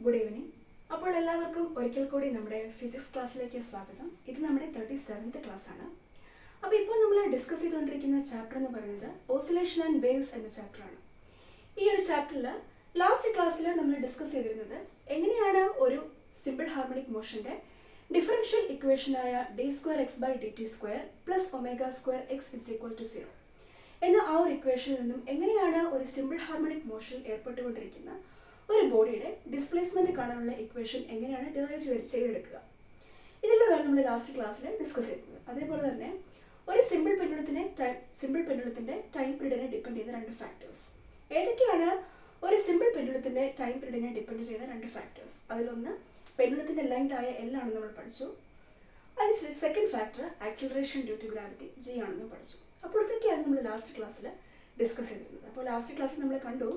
Good evening. അപ്പോൾ എല്ലാവർക്കും ഒരിക്കൽ കൂടി നമ്മുടെ ഫിസിക്സ് ക്ലാസ്സിലേക്ക് സ്വാഗതം. ഇത് നമ്മുടെ 37th ക്ലാസ്സാണ്. അപ്പോൾ ഇപ്പോൾ നമ്മൾ ഡിസ്കസ് ചെയ്തുകൊണ്ടിരിക്കുന്ന ചാപ്റ്റർ എന്ന് പറയുന്നത് ഓസിലേഷൻ ആൻഡ് വേവ്സ് എന്ന ചാപ്റ്ററാണ്. ഈ ഒരു ചാപ്റ്ററിൽ ലാസ്റ്റ് ക്ലാസ്സിൽ നമ്മൾ ഡിസ്കസ് ചെയ്തിരുന്നത് എങ്ങനെയാണ് ഒരു സിമ്പിൾ ഹാർമോണിക് മോഷൻ്റെ ഡിഫറൻഷ്യൽ ഇക്വേഷനായ d²x/dt² പ്ലസ് ω²x = 0 എന്ന ആ ഒരു ഇക്വേഷനിൽ നിന്നും എങ്ങനെയാണ് ഒരു സിമ്പിൾ ഹാർമോണിക് മോഷനിൽ ഏർപ്പെട്ടുകൊണ്ടിരിക്കുന്ന ഒരു ബോഡിയുടെ ഡിസ്പ്ലേസ്മെന്റ് കാണാനുള്ള ഇക്വേഷൻ എങ്ങനെയാണ് ഡിറൈവ് ചെയ്തെടുക്കുക. ഇതെല്ലാം നമ്മൾ ലാസ്റ്റ് ക്ലാസ്സിൽ ഡിസ്കസ് ചെയ്തത്. അതേപോലെ തന്നെ ഒരു സിമ്പിൾ പെൻഡുലത്തിന്റെ ടൈം പീരീഡിനെ ഡിപ്പെൻഡ് ചെയ്ത രണ്ട് ഫാക്ടേഴ്സ്. ഏതൊക്കെയാണ് ഒരു സിമ്പിൾ പെൻഡുലത്തിന്റെ ടൈം പീരീഡിനെ ഡിപ്പെൻഡ് ചെയ്ത രണ്ട് ഫാക്ടേഴ്സ്? അതിലൊന്ന് പെൻഡുലത്തിന്റെ ലെങ്ത് ആയ L ആണെന്ന് നമ്മൾ പഠിച്ചു. അതിന് second factor acceleration due to gravity G ആണെന്ന് പഠിച്ചു. അപ്പോൾ ഇതൊക്കെയാണ് നമ്മൾ ലാസ്റ്റ് ക്ലാസ്സിൽ ഡിസ്കസ് ചെയ്തിരുന്നത്. അപ്പോൾ ലാസ്റ്റ് ക്ലാസ്സിൽ നമ്മൾ കണ്ടു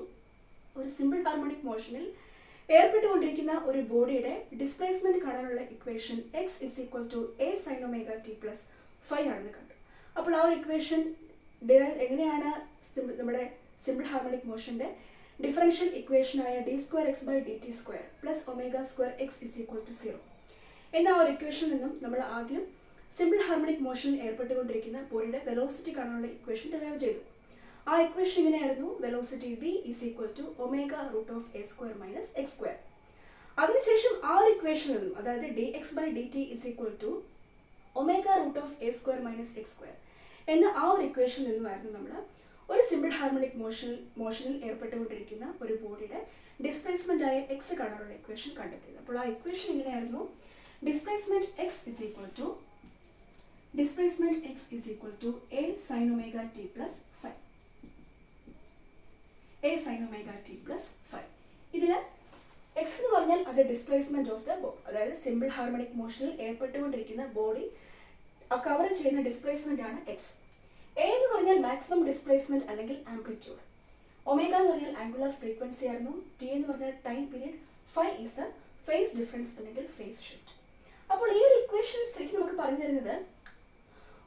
ഒരു സിമ്പിൾ ഹാർമോണിക് മോഷനിൽ ഏർപ്പെട്ടുകൊണ്ടിരിക്കുന്ന ഒരു ബോഡിയുടെ ഡിസ്പ്ലേസ്മെന്റ് കാണാനുള്ള equation x = a sin ωt + phi ആണെന്ന് കണ്ടു. അപ്പോൾ ആ ഒരു ഇക്വേഷൻ എങ്ങനെയാണ് നമ്മുടെ സിമ്പിൾ ഹാർമോണിക് മോഷന്റെ ഡിഫറൻഷ്യൽ ഇക്വേഷനായ d²x/dt² പ്ലസ് ω²x = 0 എന്ന ആ ഒരു ഇക്വേഷനിൽ നിന്നും നമ്മൾ ആദ്യം സിമ്പിൾ ഹാർമോണിക് മോഷനിൽ ഏർപ്പെട്ടുകൊണ്ടിരിക്കുന്ന ബോഡിയുടെ വെലോസിറ്റി കാണാനുള്ള ഇക്വേഷൻ ഡെറൈവ് ചെയ്തു. ആ ഇക്വേഷൻ ഇങ്ങനെയായിരുന്നു: വെലോസിറ്റി v = ω√a² - x². അതിനുശേഷം ആ ഒരു ഇക്വേഷനിൽ നിന്നും, അതായത് dx/dt = ω√a² - x² എന്ന ആ ഒരു ഇക്വേഷനിൽ നിന്നുമായിരുന്നു നമ്മൾ ഒരു സിമ്പിൾ ഹാർമോണിക് മോഷനിൽ ഏർപ്പെട്ടുകൊണ്ടിരിക്കുന്ന ഒരു ബോഡിയുടെ ഡിസ്പ്ലേസ്മെന്റ് ആയ x കാണാനുള്ള ഇക്വേഷൻ കണ്ടെത്തിയത്. അപ്പോൾ ആ ഇക്വേഷൻ ഇങ്ങനെയായിരുന്നു: displacement x = a sin ωt + phi. a sin ωt + phi. ഇതിൽ x എന്ന് പറഞ്ഞാൽ അത് ഡിസ്പ്ലേസ്മെന്റ് ഓഫ് ദ ബോഡി, അതായത് സിമ്പിൾ ഹാർമോണിക് മോഷനിൽ ഏർപ്പെട്ടുകൊണ്ടിരിക്കുന്ന ബോഡി കവർ ചെയ്യുന്ന ഡിസ്പ്ലേസ്മെന്റ് ആണ് x. a എന്ന് പറഞ്ഞാൽ മാക്സിമം ഡിസ്പ്ലേസ്മെന്റ് അല്ലെങ്കിൽ ആംപ്ലിറ്റ്യൂഡ്. ω എന്ന് പറഞ്ഞാൽ ആംഗുലർ ഫ്രീക്വൻസി ആയിരുന്നു. t എന്ന് പറഞ്ഞാൽ time period. phi is A phase difference അല്ലെങ്കിൽ ഫേസ് ഷിഫ്റ്റ്. അപ്പോൾ ഈ ഒരു ഇക്വേഷൻ ശരിക്കും നമുക്ക് പറഞ്ഞു തരുന്നത്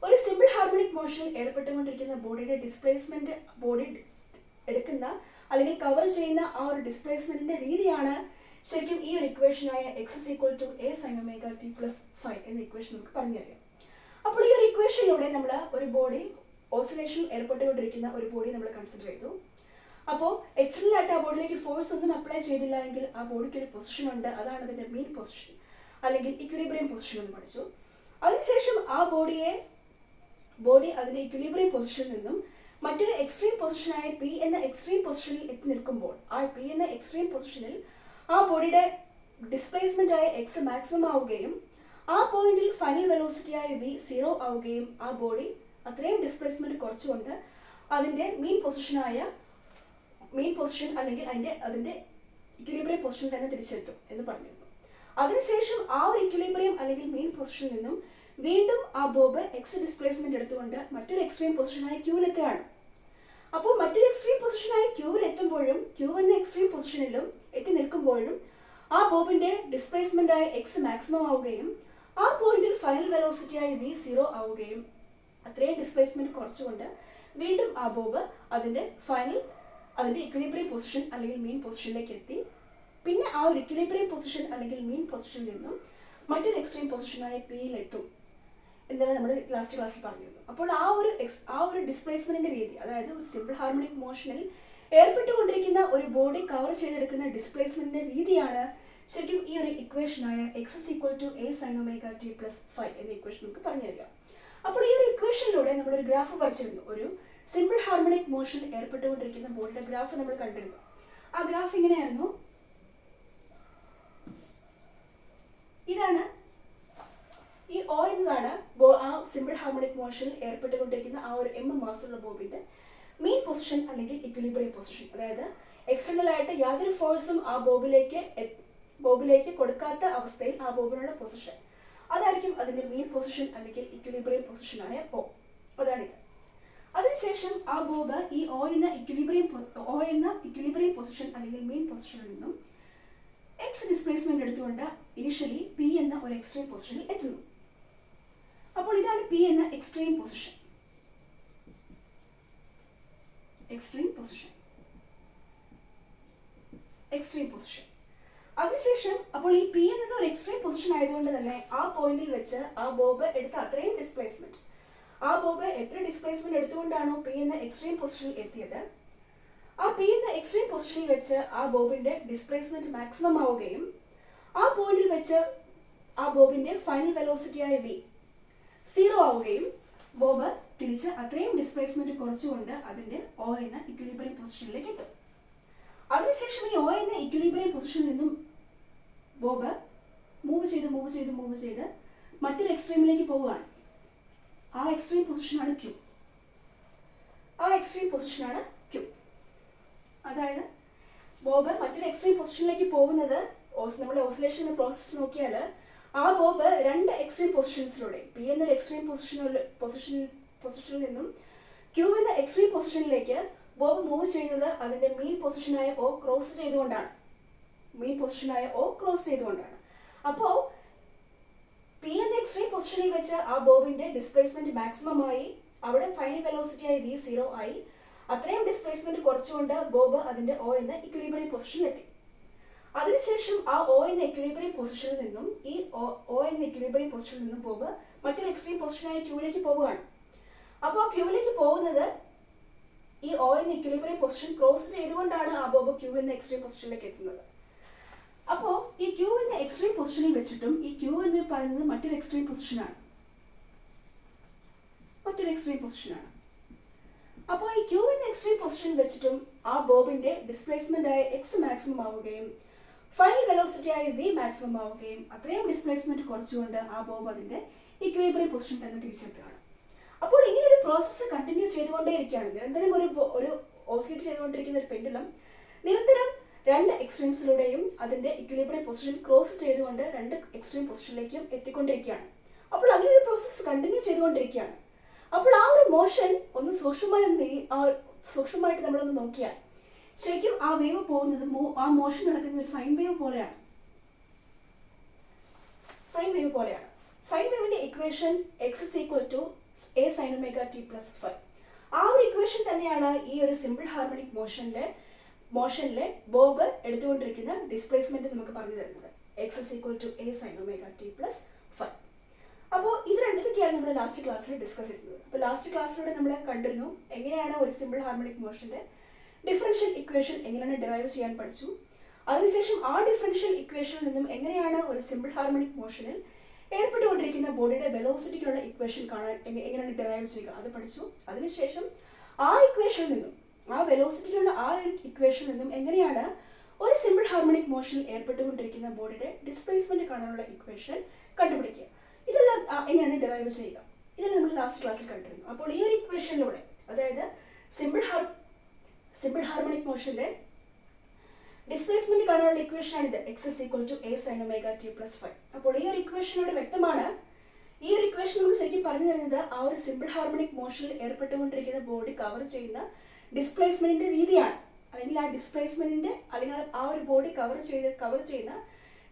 ഒരു സിമ്പിൾ ഹാർമോണിക് മോഷനിൽ ഏർപ്പെട്ടുകൊണ്ടിരിക്കുന്ന ബോഡിയുടെ ഡിസ്പ്ലേസ്മെന്റ്, ബോഡി എടുക്കുന്ന അല്ലെങ്കിൽ കവർ ചെയ്യുന്ന ആ ഒരു ഡിസ്പ്ലേസ്മെന്റിന്റെ രീതിയാണ് ശരിക്കും ഈ ഒരു ഇക്വേഷനായ x = a sin ωt + phi എന്ന ഇക്വേഷൻ നമുക്ക് പറഞ്ഞുതരാം. അപ്പോൾ ഈ ഒരു ഇക്വേഷനിലൂടെ നമ്മൾ ഒരു ബോഡി ഓസിലേഷൻ ഏർപ്പെട്ടുകൊണ്ടിരിക്കുന്ന ഒരു ബോഡി നമ്മൾ കൺസിഡർ ചെയ്തു. അപ്പോൾ എക്സ്റ്റേണൽ ആയിട്ട് ആ ബോഡിയിലേക്ക് ഫോഴ്സ് ഒന്നും അപ്ലൈ ചെയ്തില്ല എങ്കിൽ ആ ബോഡിക്ക് ഒരു പൊസിഷൻ ഉണ്ട്. അതാണ് അതിന്റെ മീൻ പൊസിഷൻ അല്ലെങ്കിൽ ഇക്വിലിബ്രിയം പൊസിഷൻ എന്ന് പഠിച്ചു. അതിനുശേഷം ആ ബോഡി അതിന്റെ ഇക്വിലിബ്രിയം പൊസിഷനിൽ നിന്നും മറ്റൊരു എക്സ്ട്രീം പൊസിഷനായ P എന്ന എക്സ്ട്രീം പൊസിഷനിൽ എത്തി നിൽക്കുമ്പോൾ ആ P എന്ന എക്സ്ട്രീം പൊസിഷനിൽ ആ ബോഡിയുടെ ഡിസ്പ്ലേസ്മെന്റ് ആയ x മാക്സിമം ആവുകയും ആ പോയിന്റിൽ ഫൈനൽ വെലോസിറ്റി ആയ v 0 ആവുകയും ആ ബോഡി അത്രയും ഡിസ്പ്ലേസ്മെന്റ് കുറച്ചുകൊണ്ട് അതിന്റെ മീൻ പൊസിഷൻ അല്ലെങ്കിൽ അതിന്റെ ഇക്വിലിബ്രിയം പൊസിഷനിൽ തന്നെ തിരിച്ചെത്തും എന്ന് പറഞ്ഞിരുന്നു. അതിനുശേഷം ആ ഒരു ഇക്വിലിബ്രിയം അല്ലെങ്കിൽ മീൻ പൊസിഷനിൽ നിന്നും വീണ്ടും ആ ബോബ് x ഡിസ്പ്ലേസ്മെന്റ് എടുത്തുകൊണ്ട് മറ്റൊരു എക്സ്ട്രീം പൊസിഷനായ Qയിൽ എത്തുകയാണ്. അപ്പോൾ മറ്റൊരു എക്സ്ട്രീം പൊസിഷനായ Qയിൽ എത്തുമ്പോഴും Q എന്ന എക്സ്ട്രീം പൊസിഷനിലും എത്തി നിൽക്കുമ്പോഴും ആ ബോബിന്റെ ഡിസ്പ്ലേസ്മെന്റ് ആയ x മാക്സിമം ആവുകയും ആ പോയിന്റിൽ ഫൈനൽ വെലോസിറ്റി ആയ v 0 ആവുകയും അത്രയും ഡിസ്പ്ലേസ്മെന്റ് കുറച്ചുകൊണ്ട് വീണ്ടും ആ ബോബ് അതിന്റെ ഇക്വിലിബ്രിയം പൊസിഷൻ അല്ലെങ്കിൽ മീൻ പൊസിഷനിലേക്ക് എത്തി പിന്നെ ആ ഒരു ഇക്വിലിബ്രിയം പൊസിഷൻ അല്ലെങ്കിൽ മീൻ പൊസിഷനിൽ നിന്നും മറ്റൊരു എക്സ്ട്രീം പൊസിഷനായ Pയിൽ എത്തും എന്നാണ് നമ്മൾ ലാസ്റ്റ് ക്ലാസ്സിൽ പറഞ്ഞിരുന്നു. അപ്പോൾ ആ ഒരു ഡിസ്പ്ലേസ്മെന്റിന്റെ രീതി, അതായത് ഒരു സിമ്പിൾ ഹാർമോണിക് മോഷനിൽ ഏർപ്പെട്ടുകൊണ്ടിരിക്കുന്ന ഒരു ബോഡി കവർ ചെയ്തെടുക്കുന്ന ഡിസ്പ്ലേസ്മെന്റിന്റെ രീതിയാണ് ശരിക്കും ഈ ഒരു ഇക്വേഷനായ x = a sin ωt + phi എന്ന ഇക്വേഷൻ നമുക്ക് പറഞ്ഞു തരിക. അപ്പോൾ ഈ ഒരു ഇക്വേഷനിലൂടെ നമ്മളൊരു ഗ്രാഫ് വരച്ചിരുന്നു. ഒരു സിമ്പിൾ ഹാർമോണിക് മോഷനിൽ ഏർപ്പെട്ടുകൊണ്ടിരിക്കുന്ന ബോഡിയുടെ ഗ്രാഫ് നമ്മൾ കണ്ടിരുന്നു. ആ ഗ്രാഫ് ഇങ്ങനെയായിരുന്നു. ഇതാണ് ഈ O എന്നതാണ് ആ സിമ്പിൾ ഹാർമോണിക് മോഷനിൽ ഏർപ്പെട്ടുകൊണ്ടിരിക്കുന്ന ആ ഒരു m മാസ്സുള്ള ബോബിന്റെ മീൻ പൊസിഷൻ അല്ലെങ്കിൽ ഇക്വിലിബ്രിയം പൊസിഷൻ. അതായത് എക്സ്റ്റേണൽ ആയിട്ട് യാതൊരു ഫോഴ്സും ആ ബോബിലേക്ക് കൊടുക്കാത്ത അവസ്ഥയിൽ ആ ബോബിനുള്ള പൊസിഷൻ, അതായിരിക്കും അതിന്റെ മീൻ പൊസിഷൻ അല്ലെങ്കിൽ ഇക്വിലിബ്രിയം പൊസിഷനായ O. അതാണിത്. അതിനുശേഷം ആ ബോബ് ഈ O എന്ന ഇക്വിലിബ്രിയം പൊസിഷൻ അല്ലെങ്കിൽ മീൻ പൊസിഷനിൽ നിന്നും x ഡിസ്പ്ലേസ്മെന്റ് എടുത്തുകൊണ്ട് ഇനിഷ്യലി P എന്ന ഒരു എക്സ്ട്രീം പൊസിഷനിൽ എത്തുന്നു. അപ്പോൾ ഇതാണ് P എന്ന എക്സ്ട്രീം പൊസിഷൻ. Extreme position. അതിനുശേഷം അപ്പോൾ ഈ പി എന്നത് ഒരു എക്സ്ട്രീം പൊസിഷൻ ആയതുകൊണ്ട് തന്നെ ആ പോയിന്റിൽ വെച്ച് ആ ബോബ് എടുത്ത അത്രയും ഡിസ്പ്ലേസ്മെന്റ്, ആ ബോബ് എത്ര ഡിസ്പ്ലേസ്മെന്റ് എടുത്തുകൊണ്ടാണോ പി എന്ന എക്സ്ട്രീം പൊസിഷനിൽ എത്തിയത്, ആ പി എന്ന എക്സ്ട്രീം പൊസിഷനിൽ വെച്ച് ആ ബോബിന്റെ ഡിസ്പ്ലേസ്മെന്റ് മാക്സിമം ആവുകയും ആ പോയിന്റിൽ വെച്ച് ആ ബോബിന്റെ ഫൈനൽ വെലോസിറ്റിയായ വി 0 ആവുകയും ബോബ് തിരിച്ച് അത്രയും ഡിസ്പ്ലേസ്മെന്റ് കുറച്ചുകൊണ്ട് അതിന്റെ ഒ എന്ന ഇക്വിലിബ്രിയം പൊസിഷനിലേക്ക് എത്തും. അതിനുശേഷം ഈ ഒ എന്ന ഇക്വിലിബ്രിയം പൊസിഷനിൽ നിന്നും ബോബ് മൂവ് ചെയ്ത് മറ്റൊരു എക്സ്ട്രീമിലേക്ക് പോവുകയാണ്. ആ എക്സ്ട്രീം പൊസിഷനാണ് ക്യൂ. അതായത് ബോബ് മറ്റൊരു എക്സ്ട്രീം പൊസിഷനിലേക്ക് പോകുന്നത് നമ്മുടെ ഓസിലേഷൻ പ്രോസസ്സ് നോക്കിയാൽ ആ ബോബ് രണ്ട് എക്സ്ട്രീം പൊസിഷൻസിലൂടെ പി എന്നൊരു എക്സ്ട്രീം പൊസിഷനിൽ നിന്നും ക്യൂ എന്ന എക്സ്ട്രീം പൊസിഷനിലേക്ക് ബോബ് മൂവ് ചെയ്യുന്നത് അതിന്റെ മീൻ പൊസിഷനായ ഒ ക്രോസ് ചെയ്തുകൊണ്ടാണ്. അപ്പോൾ പി എന്ന എക്സ്ട്രീം പൊസിഷനിൽ വെച്ച് ആ ബോബിന്റെ ഡിസ്പ്ലേസ്മെന്റ് മാക്സിമം ആയി, അവിടെ ഫൈനൽ വെലോസിറ്റി ആയി വി 0 ആയി. അത്രയും ഡിസ്പ്ലേസ്മെന്റ് കുറച്ചുകൊണ്ട് ബോബ് അതിന്റെ ഒ എന്ന ഇക്വിലിബ്രിയം പൊസിഷനിൽ എത്തി. അതിനുശേഷം ആ ഒ എന്ന ഇക്വിലിബ്രിയം പൊസിഷനിൽ നിന്നും ബോബ് മറ്റൊരു എക്സ്ട്രീം പൊസിഷനായ ക്യൂവിലേക്ക് പോവുകയാണ്. അപ്പോൾ ക്യൂവിലേക്ക് പോകുന്നത് ഈ ഒ എന്ന ഇക്വിലിബ്രിയം പൊസിഷൻ ക്രോസ് ചെയ്തുകൊണ്ടാണ് ആ ബോബ് ക്യൂ എന്ന എക്സ്ട്രീം പൊസിഷനിലേക്ക് എത്തുന്നത്. അപ്പോൾ ഈ ക്യൂ എന്ന എക്സ്ട്രീം പൊസിഷനിൽ വെച്ചിട്ടും ഈ ക്യൂ എന്ന് പറയുന്നത് മറ്റൊരു എക്സ്ട്രീം പൊസിഷനാണ്. അപ്പോൾ ഈ ക്യൂ എന്ന എക്സ്ട്രീം പൊസിഷനിൽ വെച്ചിട്ടും ആ ബോബിന്റെ ഡിസ്പ്ലേസ്മെന്റ് ആയ എക്സ് മാക്സിമം ആവുകയും ഫൈനൽ വെലോസിറ്റി ആയ വി മാക്സിമം ആവുകയും അത്രയും ഡിസ്പ്ലേസ്മെന്റ് കുറച്ചുകൊണ്ട് ആ ബോബ് അതിന്റെ ഇക്വിലിബ്രിയം പൊസിഷൻ തന്നെ തിരിച്ചെത്തുകയാണ്. അപ്പോൾ ഇങ്ങനെ ഒരു പ്രോസസ്സ് കണ്ടിന്യൂ ചെയ്തുകൊണ്ടേയിരിക്കുകയാണ്. നിരന്തരം ഒരു ഓസിലേറ്റ് ചെയ്തുകൊണ്ടിരിക്കുന്ന ഒരു പെൻഡുലം നിരന്തരം രണ്ട് എക്സ്ട്രീംസിലൂടെയും അതിന്റെ ഇക്വിലിബ്രിയം പൊസിഷൻ ക്രോസ് ചെയ്തുകൊണ്ട് രണ്ട് എക്സ്ട്രീം പൊസിഷനിലേക്കും എത്തിക്കൊണ്ടിരിക്കുകയാണ്. അപ്പോൾ അങ്ങനെ ഒരു പ്രോസസ്സ് കണ്ടിന്യൂ ചെയ്തുകൊണ്ടിരിക്കുകയാണ്. അപ്പോൾ ആ ഒരു മോഷൻ ഒന്ന് സൂക്ഷ്മമായിട്ട് നമ്മളൊന്ന് നോക്കിയാൽ ശരിക്കും ആ വേവ് പോകുന്നത് ആ മോഷൻ നടക്കുന്ന ഒരു സൈൻ വേവ് പോലെയാണ്. സൈൻ വേവിന്റെ equation x = a sin omega t + phi. ആ ഒരു ഇക്വേഷൻ തന്നെയാണ് ഈ ഒരു സിമ്പിൾ ഹാർമോണിക് മോഷനിലെ ബോബ് എടുത്തുകൊണ്ടിരിക്കുന്ന ഡിസ്പ്ലേസ്മെന്റ് നമുക്ക് പറഞ്ഞു തരുന്നത്. x = a sin omega t + phi. അപ്പോൾ ഇത് രണ്ടൊക്കെയാണ് നമ്മൾ ലാസ്റ്റ് ക്ലാസ്സിൽ ഡിസ്കസ് ചെയ്തത്. അപ്പോൾ ലാസ്റ്റ് ക്ലാസ്സിലൂടെ നമ്മൾ കണ്ടിരുന്നു എങ്ങനെയാണ് ഒരു സിമ്പിൾ ഹാർമോണിക് മോഷന്റെ ഡിഫറൻഷ്യൽ ഇക്വേഷൻ എങ്ങനെയാണ് ഡിറൈവ് ചെയ്യാൻ പഠിച്ചു. അതിനുശേഷം ആ ഡിഫറൻഷ്യൽ ഇക്വേഷനിൽ നിന്നും എങ്ങനെയാണ് ഒരു സിമ്പിൾ ഹാർമോണിക് മോഷനിൽ ഏർപ്പെട്ടുകൊണ്ടിരിക്കുന്ന ബോഡിയുടെ വെലോസിറ്റിക്കുള്ള ഇക്വേഷൻ കാണാൻ എങ്ങനെയാണ് ഡിറൈവ് ചെയ്യുക അത് പഠിച്ചു. അതിനുശേഷം ആ വെലോസിറ്റിയിലുള്ള ആ ഒരു ഇക്വേഷനിൽ നിന്നും എങ്ങനെയാണ് ഒരു സിമ്പിൾ ഹാർമോണിക് മോഷനിൽ ഏർപ്പെട്ടുകൊണ്ടിരിക്കുന്ന ബോഡിയുടെ ഡിസ്പ്ലേസ്മെന്റ് കാണാനുള്ള ഇക്വേഷൻ കണ്ടുപിടിക്കുക. ഇതെല്ലാം എങ്ങനെയാണ് ഡിറൈവ് ചെയ്യുക ഇതെല്ലാം നമ്മൾ ലാസ്റ്റ് ക്ലാസ്സിൽ കണ്ടിരുന്നു. അപ്പോൾ ഈ ഒരു ഇക്വേഷനിലൂടെ, അതായത് സിമ്പിൾ ഹാർമോണിക് മോഷന്റെ ഡിസ്പ്ലേസ്മെന്റ് കാണാനുള്ള ഇക്വേഷൻ ആണിത്. x = a sin omega t + phi. അപ്പോൾ ഈ ഒരു ഇക്വേഷനോട് വ്യക്തമാണ്, ഈ ഒരു ഇക്വേഷൻ നമുക്ക് ശരിക്കും പറഞ്ഞു തരുന്നത് ആ ഒരു സിമ്പിൾ ഹാർമോണിക് മോഷനിൽ ഏർപ്പെട്ടുകൊണ്ടിരിക്കുന്ന ബോഡി കവർ ചെയ്യുന്ന ഡിസ്പ്ലേസ്മെന്റിന്റെ രീതിയാണ്. അല്ലെങ്കിൽ ആ ഒരു ബോഡി കവർ ചെയ്യുന്ന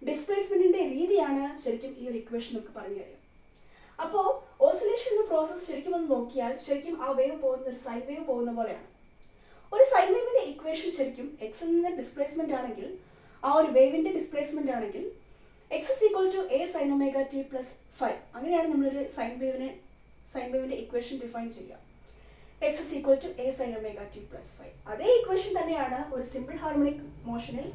ഡിസ്പ്ലേസ്മെന്റിന്റെ രീതിയാണ് ശരിക്കും ഈ ഒരു ഇക്വേഷൻ നമുക്ക് പറഞ്ഞു തരിക. അപ്പോൾ ഓസിലേഷൻ എന്ന പ്രോസസ് ശരിക്കും ഒന്ന് നോക്കിയാൽ ശരിക്കും ആ വേവ് പോകുന്ന ഒരു സൈൻ വേവ് പോകുന്ന പോലെയാണ്. ഒരു സൈൻ വേവിന്റെ ഇക്വേഷൻ ശരിക്കും എക്സ് എന്ന ഡിസ്പ്ലേസ്മെന്റ് ആണെങ്കിൽ, ആ ഒരു വേവിന്റെ ഡിസ്പ്ലേസ്മെന്റ് ആണെങ്കിൽ x = a sin omega t + phi. അങ്ങനെയാണ് നമ്മളൊരു സൈൻ വേവിന്റെ ഇക്വേഷൻ ഡിഫൈൻ ചെയ്യുക. x = a sin omega t + phi. അതേ ഇക്വേഷൻ തന്നെയാണ് ഒരു സിമ്പിൾ ഹാർമോണിക് മോഷനിൽ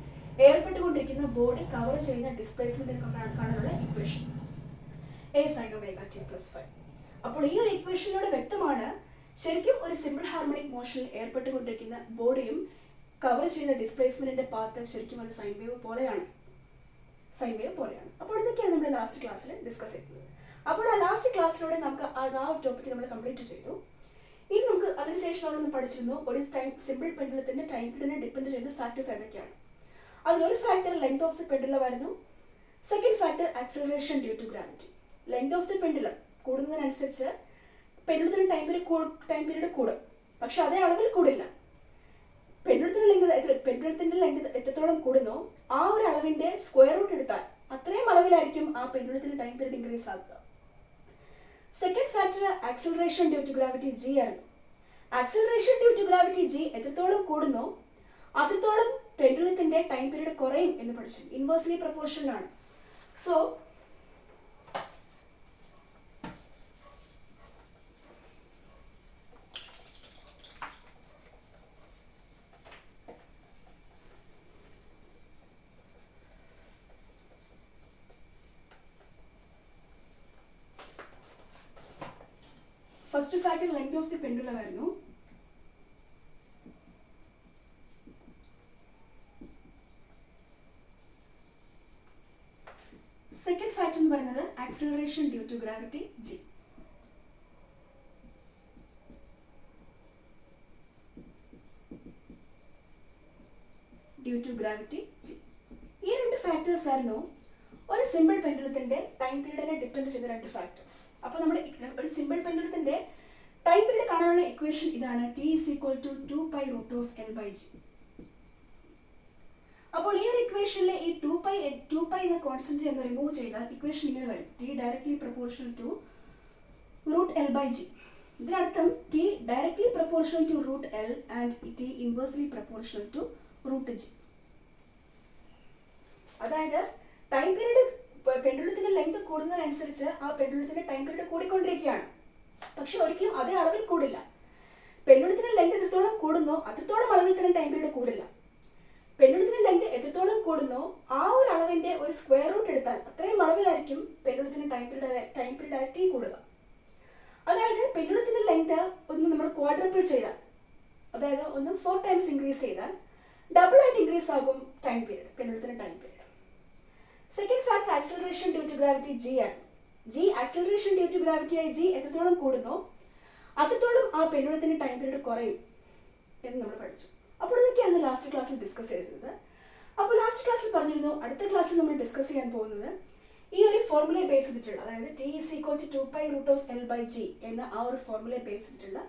ഏർപ്പെട്ടുകൊണ്ടിരിക്കുന്ന ബോഡി കവർ ചെയ്യുന്ന ഡിസ്പ്ലേസ്മെന്റ് കാണാനുള്ള equation a sin omega t + phi. അപ്പോൾ ഈ ഒരു ഇക്വേഷനിലൂടെ വ്യക്തമാണ് ശരിക്കും ഒരു സിമ്പിൾ ഹാർമോണിക് മോഷനിൽ ഏർപ്പെട്ടുകൊണ്ടിരിക്കുന്ന ബോഡിയും കവർ ചെയ്യുന്ന ഡിസ്പ്ലേസ്മെന്റിന്റെ പാത്ത് ശരിക്കും ഒരു സൈൻ വേവ് പോലെയാണ്. അപ്പോൾ ഇതൊക്കെയാണ് നമ്മൾ ലാസ്റ്റ് ക്ലാസ്സിൽ ഡിസ്കസ് ചെയ്തത്. അപ്പോൾ ആ ലാസ്റ്റ് ക്ലാസ്സിലൂടെ നമുക്ക് ആ ടോപ്പിക് നമ്മൾ കംപ്ലീറ്റ് ചെയ്തു. ഇനി നമുക്ക് അതിനുശേഷം നമ്മളൊന്ന് പഠിച്ചിരുന്നു ഒരു സിമ്പിൾ പെൻഡുലത്തിന്റെ ടൈം പീരീഡിനെ ഡിപ്പെൻഡ് ചെയ്യുന്ന ഫാക്ടേഴ്സ് ഏതൊക്കെയാണ്. അതിലൊരു factor length of the pendulum ആയിരുന്നു. Second factor acceleration due to gravity. Length of the pendulum കൂടുന്നതിനനുസരിച്ച് പെൻഡുലത്തിന്റെ ടൈം പീരീഡ് കൂടും, പക്ഷെ അതേ അളവിൽ കൂടില്ല. പെൻഡുലത്തിന്റെ ലെങ്ത് എത്രത്തോളം കൂടുന്നോ ആ ഒരു അളവിന്റെ സ്ക്വയർ റൂട്ട് എടുത്താൽ അത്രയും അളവിലായിരിക്കും ആ പെൻഡുലത്തിന്റെ ടൈം പീരീഡ് ഇൻക്രീസ് ആകുക. Second factor acceleration due to gravity G ആയിരുന്നു. Acceleration due to gravity G എത്രത്തോളം കൂടുന്നോ അത്രത്തോളം പെൻഡുലത്തിന്റെ ടൈം പീരീഡ് കുറയും എന്ന് പഠിച്ചു. ഇൻവേഴ്സ്ലി പ്രൊപ്പോർഷണൽ ആണ്. So first factor length of the pendulum ആയിരുന്നു. സെക്കൻഡ് ഫാക്ടർ എന്ന് പറയുന്നത് acceleration due to gravity G. Due to gravity G. ഈ രണ്ട് ഫാക്ടേഴ്സ് ആയിരുന്നു ഒരു സിമ്പിൾ പെൻഡുലത്തിന്റെ ടൈം പീരീഡിനെ ഡിപ്പെൻഡ് ചെയ്യുന്ന രണ്ട് ഫാക്ടേഴ്സ്. അപ്പോൾ നമ്മുടെ ഒരു സിമ്പിൾ പെൻഡുലത്തിന്റെ ടൈം പീരീഡ് കാണാനുള്ള ഇക്വേഷൻ ഇതാണ്, T is equal to 2π√L/g. അപ്പോൾ ഈ ഒരു ഇക്വേഷനിലെ ഈ 2π എന്ന കോൺസ്റ്റന്റ് എന്ന് റിമൂവ് ചെയ്താൽ ഇക്വേഷൻ ഇങ്ങനെ വരും, T directly proportional to √L/g. ഇതിനർത്ഥം T directly proportional to √L and T inversely proportional to √g. അതായത് ടൈം പീരീഡ് പെൻഡുലത്തിന്റെ ലെങ്ത് കൂടുന്നതിനനുസരിച്ച് ആ പെൻഡുലത്തിന്റെ ടൈം പീരീഡ് കൂടിക്കൊണ്ടിരിക്കുകയാണ്. പക്ഷെ ഒരിക്കലും അതേ അളവിൽ കൂടില്ല. പെൻഡുലത്തിന്റെ ലെങ്ത് എത്രത്തോളം കൂടുന്നോ അത്രത്തോളം അളവിൽ തന്നെ ടൈം പീരീഡ് കൂടില്ല. പെൻഡുലത്തിന്റെ ലെങ്ത് എത്രത്തോളം കൂടുന്നോ ആ ഒരു അളവിന്റെ ഒരു സ്ക്വയർ റൂട്ട് എടുത്താൽ അത്രയും അളവിലായിരിക്കും പെൻഡുലത്തിന്റെ ടൈം പീരീഡ് T കൂടുക. അതായത് പെൻഡുലത്തിന്റെ ലെങ്ത് ഒന്ന് നമ്മൾ ക്വാഡ്രപ്പിൾ ചെയ്താൽ, അതായത് ഒന്ന് 4 ടൈംസ് ഇൻക്രീസ് ചെയ്താൽ ഡബിൾ ആയിട്ട് ഇൻക്രീസ് ആകും ടൈം പീരീഡ്, പെൻഡുലത്തിന്റെ time period. Second factor acceleration due to gravity G ആണ്. G acceleration due to gravity ആയി ജി എത്രത്തോളം കൂടുന്നോ അത്രത്തോളം ആ പെൻഡുലത്തിന്റെ ടൈം പീരീഡ് കുറയും എന്ന് നമ്മൾ പഠിച്ചു. അപ്പോൾ ഇതൊക്കെയാണ് ലാസ്റ്റ് ക്ലാസ്സിൽ ഡിസ്കസ് ചെയ്തിരുന്നത്. അപ്പോൾ ലാസ്റ്റ് ക്ലാസ്സിൽ പറഞ്ഞിരുന്നു അടുത്ത ക്ലാസ്സിൽ നമ്മൾ ഡിസ്കസ് ചെയ്യാൻ പോകുന്നത് ഈ ഒരു ഫോർമുലയെ ബേസ് ചെയ്തിട്ടുള്ള, അതായത് T is equal to 2π√L/g എന്ന ആ ഒരു ഫോർമുലയെ ബേസ് ചെയ്തിട്ടുള്ള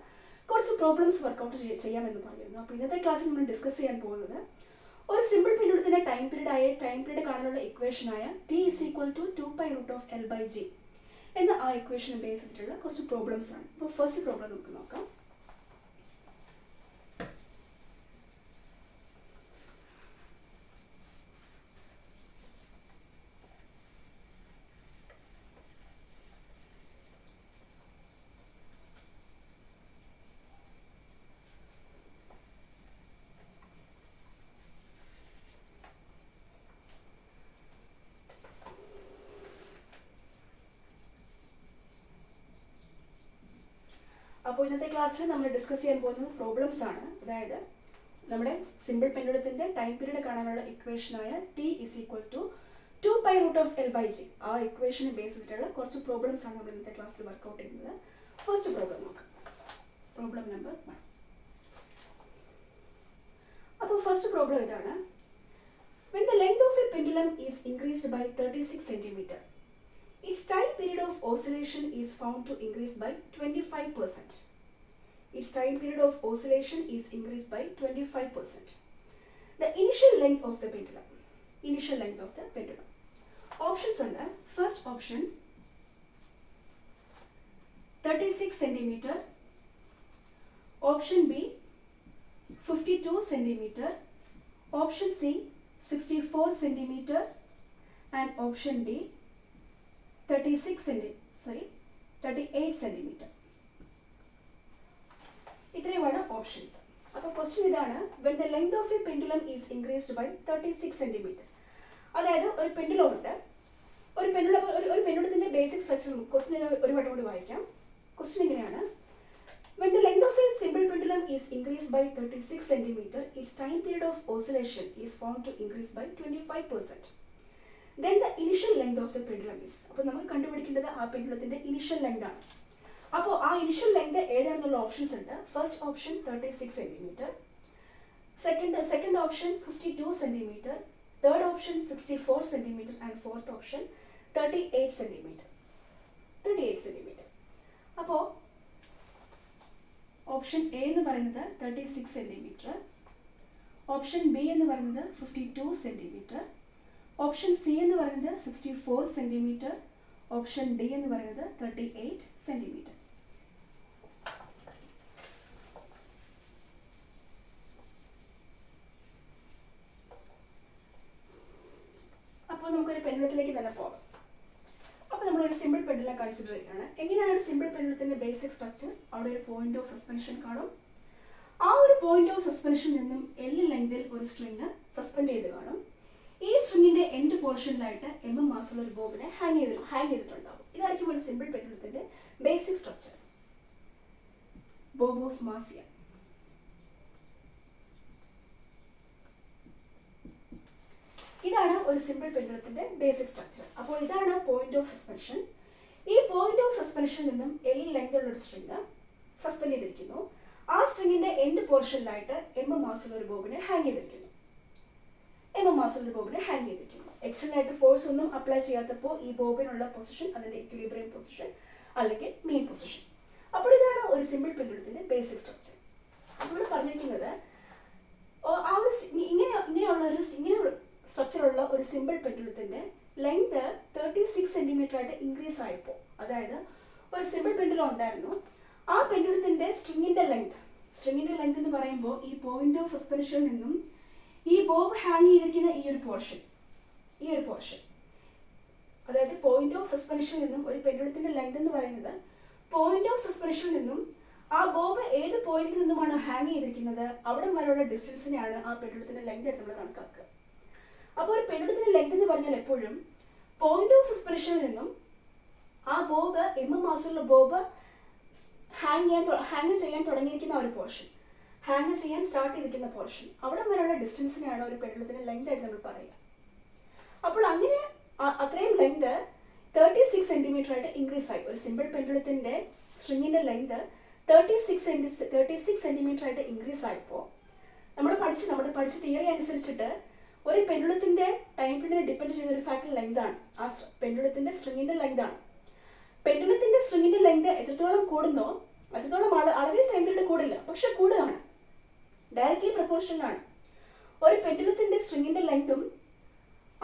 കുറച്ച് പ്രോബ്ലംസ് വർക്കൗട്ട് ചെയ്യാമെന്ന് പറഞ്ഞിരുന്നു. അപ്പോൾ ഇന്നത്തെ ക്ലാസ്സിൽ നമ്മൾ ഡിസ്കസ് ചെയ്യാൻ പോകുന്നത് ഒരു സിമ്പിൾ പെൻഡുലത്തിന്റെ ടൈം പീരീഡ് കാണാനുള്ള ഇക്വേഷനായ T is equal to 2π√L/g എന്ന ആ ഇക്വേഷനെ ബേസ് ചെയ്തിട്ടുള്ള കുറച്ച് പ്രോബ്ലംസ് ആണ്. അപ്പോൾ ഫസ്റ്റ് പ്രോബ്ലം നമുക്ക് നോക്കാം. അപ്പോൾ ഇന്നത്തെ ക്ലാസ്സിൽ നമ്മൾ ഡിസ്കസ് ചെയ്യാൻ പോകുന്നത് പ്രോബ്ലംസ് ആണ്. അതായത് നമ്മുടെ സിമ്പിൾ പെൻഡുലത്തിന്റെ ടൈം പീരീഡ് കാണാനുള്ള ഇക്വേഷനായ T is equal to 2π√L/g ആ ഇക്വേഷനെ ബേസ് ചെയ്തിട്ടുള്ള കുറച്ച് പ്രോബ്ലംസ് ആണ് നമ്മൾ ഇന്നത്തെ ക്ലാസ്സിൽ വർക്കൗട്ട് ചെയ്യുന്നത്. ഫസ്റ്റ് പ്രോബ്ലം നോക്കാം, പ്രോബ്ലം നമ്പർ 1. അപ്പോൾ ഫസ്റ്റ് പ്രോബ്ലം ഇതാണ്. When the length of a pendulum is increased by 36 centimeter, its time period of oscillation is found to increase by 25%. Its time period of oscillation is increased by 25%. The initial length of the pendulum. Initial length of the pendulum. Options under first option 36 centimeter. Option B 52 centimeter. Option C 64 centimeter. And option D 38 centimeter. ഇത്രയുമാണ് options. അപ്പോൾ question ഇതാണ്, when the length of a pendulum is increased by 36 centimeter. അതായത് ഒരു pendulum ഉണ്ട്, ഒരു പെൻഡുലത്തിന്റെ basic structure question ഒരു വട്ടം കൂടി വായിക്കാം. ക്വസ്റ്റ്യൻ ഇങ്ങനെയാണ്, when the length of a simple pendulum is increased by 36 centimeter, its time period of oscillation is found to increase by 25%. Then the initial length of the pendulum is. അപ്പോൾ നമുക്ക് കണ്ടുപിടിക്കേണ്ടത് ആ പെൻഡുലത്തിന്റെ initial length ആണ്. അപ്പോൾ ആ initial length ഏതാണെന്നുള്ള options ഉണ്ട്. First option 36 centimetre, second option 52 centimetre, third option 64 centimetre and fourth option 38 centimetre. അപ്പോൾ option A എന്ന് പറയുന്നത് 36 സെന്റിമീറ്റർ, ഓപ്ഷൻ ബി എന്ന് പറയുന്നത് 52 സെന്റിമീറ്റർ, ഓപ്ഷൻ സി എന്ന് പറയുന്നത് 64 സെന്റിമീറ്റർ, ഓപ്ഷൻ ഡി എന്ന് പറയുന്നത് 38 സെന്റിമീറ്റർ. കൺസിഡർ ചെയ്യുകയാണ്. എങ്ങനെയാണ് ഒരു സിമ്പിൾ പെൻഡുലത്തിന്റെ ബേസിക് സ്ട്രക്ചർ? അവിടെ ഒരു പോയിന്റ് ഓഫ് സസ്പെൻഷൻ കാണും. ആ ഒരു പോയിന്റ് ഓഫ് സസ്പെൻഷനിൽ നിന്നും L ലെങ്തിൽ ഒരു സ്ട്രിങ് സസ്പെൻഡ് ചെയ്ത് കാണും. ഈ സ്ട്രിങ്ങിന്റെ എൻഡ് പോർഷനിലായിട്ട് മാസുള്ള ഒരു ബോബിനെ ഹാങ് ചെയ്തിട്ടുണ്ടാവും. ഇതായിരിക്കും ഒരു സിമ്പിൾ പെൻഡുലത്തിന്റെ ബേസിക് സ്ട്രക്ചർ. ബോബ് ഓഫ് മാസിയ. ഇതാണ് ഒരു സിമ്പിൾ പെൻഡുലത്തിന്റെ ബേസിക് സ്ട്രക്ചർ. അപ്പോൾ ഇതാണ് പോയിന്റ് ഓഫ് സസ്പെൻഷൻ. ഈ പോയിന്റ് ഓഫ് സസ്പെൻഷനിൽ നിന്നും L ലെങ്തുള്ള ഒരു സ്ട്രിങ് സസ്പെൻഡ് ചെയ്തിരിക്കുന്നു. ആ സ്ട്രിങ്ങിന്റെ എൻഡ് പോർഷനിലായിട്ട് മാസുള്ള ഒരു ബോബിനെ ഹാങ് ചെയ്തിരിക്കുന്നു. എക്സ്റ്റേണൽ ആയിട്ട് ഫോഴ്സ് ഒന്നും അപ്ലൈ ചെയ്യാത്തപ്പോൾ ഈ ബോബിനുള്ള പൊസിഷൻ അതിന്റെ ഇക്വിലിബ്രിയം പൊസിഷൻ അല്ലെങ്കിൽ മീൻ പൊസിഷൻ. അപ്പോൾ ഇതാണ് ഒരു സിമ്പിൾ പെൻഡുലത്തിന്റെ ബേസിക് സ്ട്രക്ചർ. ഇവിടെ പറഞ്ഞിരിക്കുന്നത് ആ ഒരു ഇങ്ങനെ സ്ട്രക്ചറുള്ള ഒരു സിമ്പിൾ പെൻഡുലത്തിന്റെ ലെങ്ത് 36 സെന്റിമീറ്റർ ആയിട്ട് ഇൻക്രീസ് ആയപ്പോൾ, അതായത് ഒരു സിമ്പിൾ പെൻഡുലം ഉണ്ടായിരുന്നു. ആ പെൻഡുലത്തിന്റെ സ്ട്രിങ്ങിന്റെ ലെങ്ത് എന്ന് പറയുമ്പോൾ ഈ പോയിന്റ് ഓഫ് സസ്പെൻഷനിൽ നിന്നും ഈ ബോബ് ഹാങ് ചെയ്തിരിക്കുന്ന ഈ ഒരു പോർഷൻ അതായത് പോയിന്റ് ഓഫ് സസ്പെൻഷനിൽ നിന്നും ഒരു പെൻഡുലത്തിന്റെ ലെങ്ത് എന്ന് പറയുന്നത് പോയിന്റ് ഓഫ് സസ്പെൻഷനിൽ നിന്നും ആ ബോബ് ഏത് പോയിന്റിൽ നിന്നുമാണ് ഹാങ് ചെയ്തിരിക്കുന്നത് അവിടെ വരെയുള്ള ഡിസ്റ്റൻസിനെയാണ് ആ പെൻഡുലത്തിന്റെ ലെങ്ത് ആയിട്ട് നമ്മൾ കണക്കാക്കുക. അപ്പോൾ ഒരു പെൻഡുലത്തിന്റെ ലെങ്ത് എന്ന് പറഞ്ഞാൽ എപ്പോഴും പോയിന്റ് ഓഫ് സസ്പെൻഷനിൽ നിന്നും ആ ബോബ് മാസുള്ള ബോബ് ഹാങ് ചെയ്യാൻ തുടങ്ങിയിരിക്കുന്ന ഒരു പോർഷൻ, ഹാങ് ചെയ്യാൻ സ്റ്റാർട്ട് ചെയ്തിരിക്കുന്ന പോർഷൻ, അവിടെ വരെയുള്ള ഡിസ്റ്റൻസിനെയാണ് ഒരു പെൻഡുലത്തിന്റെ ലെങ്ത് ആയിട്ട് നമ്മൾ പറയുക. അപ്പോൾ അങ്ങനെ അത്രയും ലെങ്ത് 36 സെന്റിമീറ്റർ ആയിട്ട് ഇൻക്രീസ് ആയി. ഒരു സിമ്പിൾ പെൻഡുലത്തിന്റെ സ്ട്രിങ്ങിന്റെ ലെങ്ത് 36 സെന്റിമീറ്റർ ആയിട്ട് ഇൻക്രീസ് ആയപ്പോൾ നമ്മൾ പഠിച്ച തിയറി അനുസരിച്ചിട്ട് ഒരു പെൻഡുലത്തിന്റെ ടൈം പീരീഡിനെ ഡിപ്പെൻഡ് ചെയ്യുന്ന ഒരു ഫാക്ടർ ലെങ്ത് ആണ്. ആ പെൻഡുലത്തിന്റെ സ്ട്രിങ്ങിന്റെ ലെങ്ത് ആണ്. പെൻഡുലത്തിന്റെ സ്ട്രിങ്ങിന്റെ ലെങ്ത് എത്രത്തോളം കൂടുന്നോ അത്രത്തോളം അളവിൽ ടൈം പീരീഡ് കൂടില്ല, പക്ഷെ കൂടുതലാണ്, ഡയറക്ട്ലി പ്രൊപ്പോർഷണൽ ആണ്. ഒരു പെൻഡുലത്തിന്റെ സ്ട്രിങ്ങിന്റെ ലെങ്തും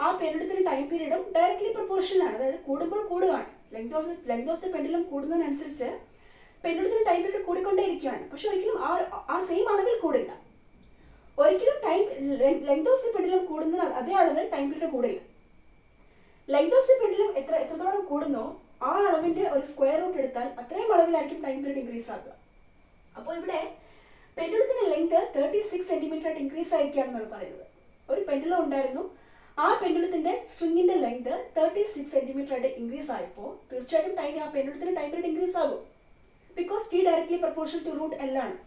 ആ പെൻഡുലത്തിന്റെ ടൈം പീരീഡും ഡയറക്ട്ലി പ്രൊപ്പോർഷണൽ ആണ്. അതായത് കൂടുമ്പോൾ കൂടുകയാണ്. ലെങ്ത് ഓഫ് ദ പെൻഡുലം കൂടുന്നതിനനുസരിച്ച് പെൻഡുലത്തിന്റെ ടൈം പീരീഡ് കൂടിക്കൊണ്ടേയിരിക്കുകയാണ്. പക്ഷെ ഒരിക്കലും ആ സെയിം അളവിൽ കൂടില്ല. ഒരിക്കലും ലെങ്ത് ഓഫ് ദി പെൻഡുലം കൂടുന്ന അതേ അളവിൽ ടൈം പീരീഡ് കൂടില്ല. ലെങ്ത് ഓഫ് ദി പെൻഡുലം എത്രത്തോളം കൂടുന്നോ ആ അളവിന്റെ ഒരു സ്ക്വയർ റൂട്ട് എടുത്താൽ അത്രയും അളവിലായിരിക്കും ടൈം പീരീഡ് ഇൻക്രീസ് ആകുക. അപ്പോൾ ഇവിടെ പെൻഡുലത്തിന്റെ ലെങ്ത് 36 സെന്റിമീറ്റർ ആയിട്ട് ഇൻക്രീസ് ആയിരിക്കുകയാണെന്നാണ് പറയുന്നത്. ഒരു പെൻഡുലം ഉണ്ടായിരുന്നു. ആ പെൻഡുലത്തിന്റെ സ്ട്രിങ്ങിന്റെ ലെങ്ത് 36 സെന്റിമീറ്റർ ആയിട്ട് ഇൻക്രീസ് ആയപ്പോൾ തീർച്ചയായിട്ടും ആ പെൻഡുലത്തിന്റെ ടൈം പീരീഡ് ഇൻക്രീസ് ആകും. Because T directly proportional to root L ആണ്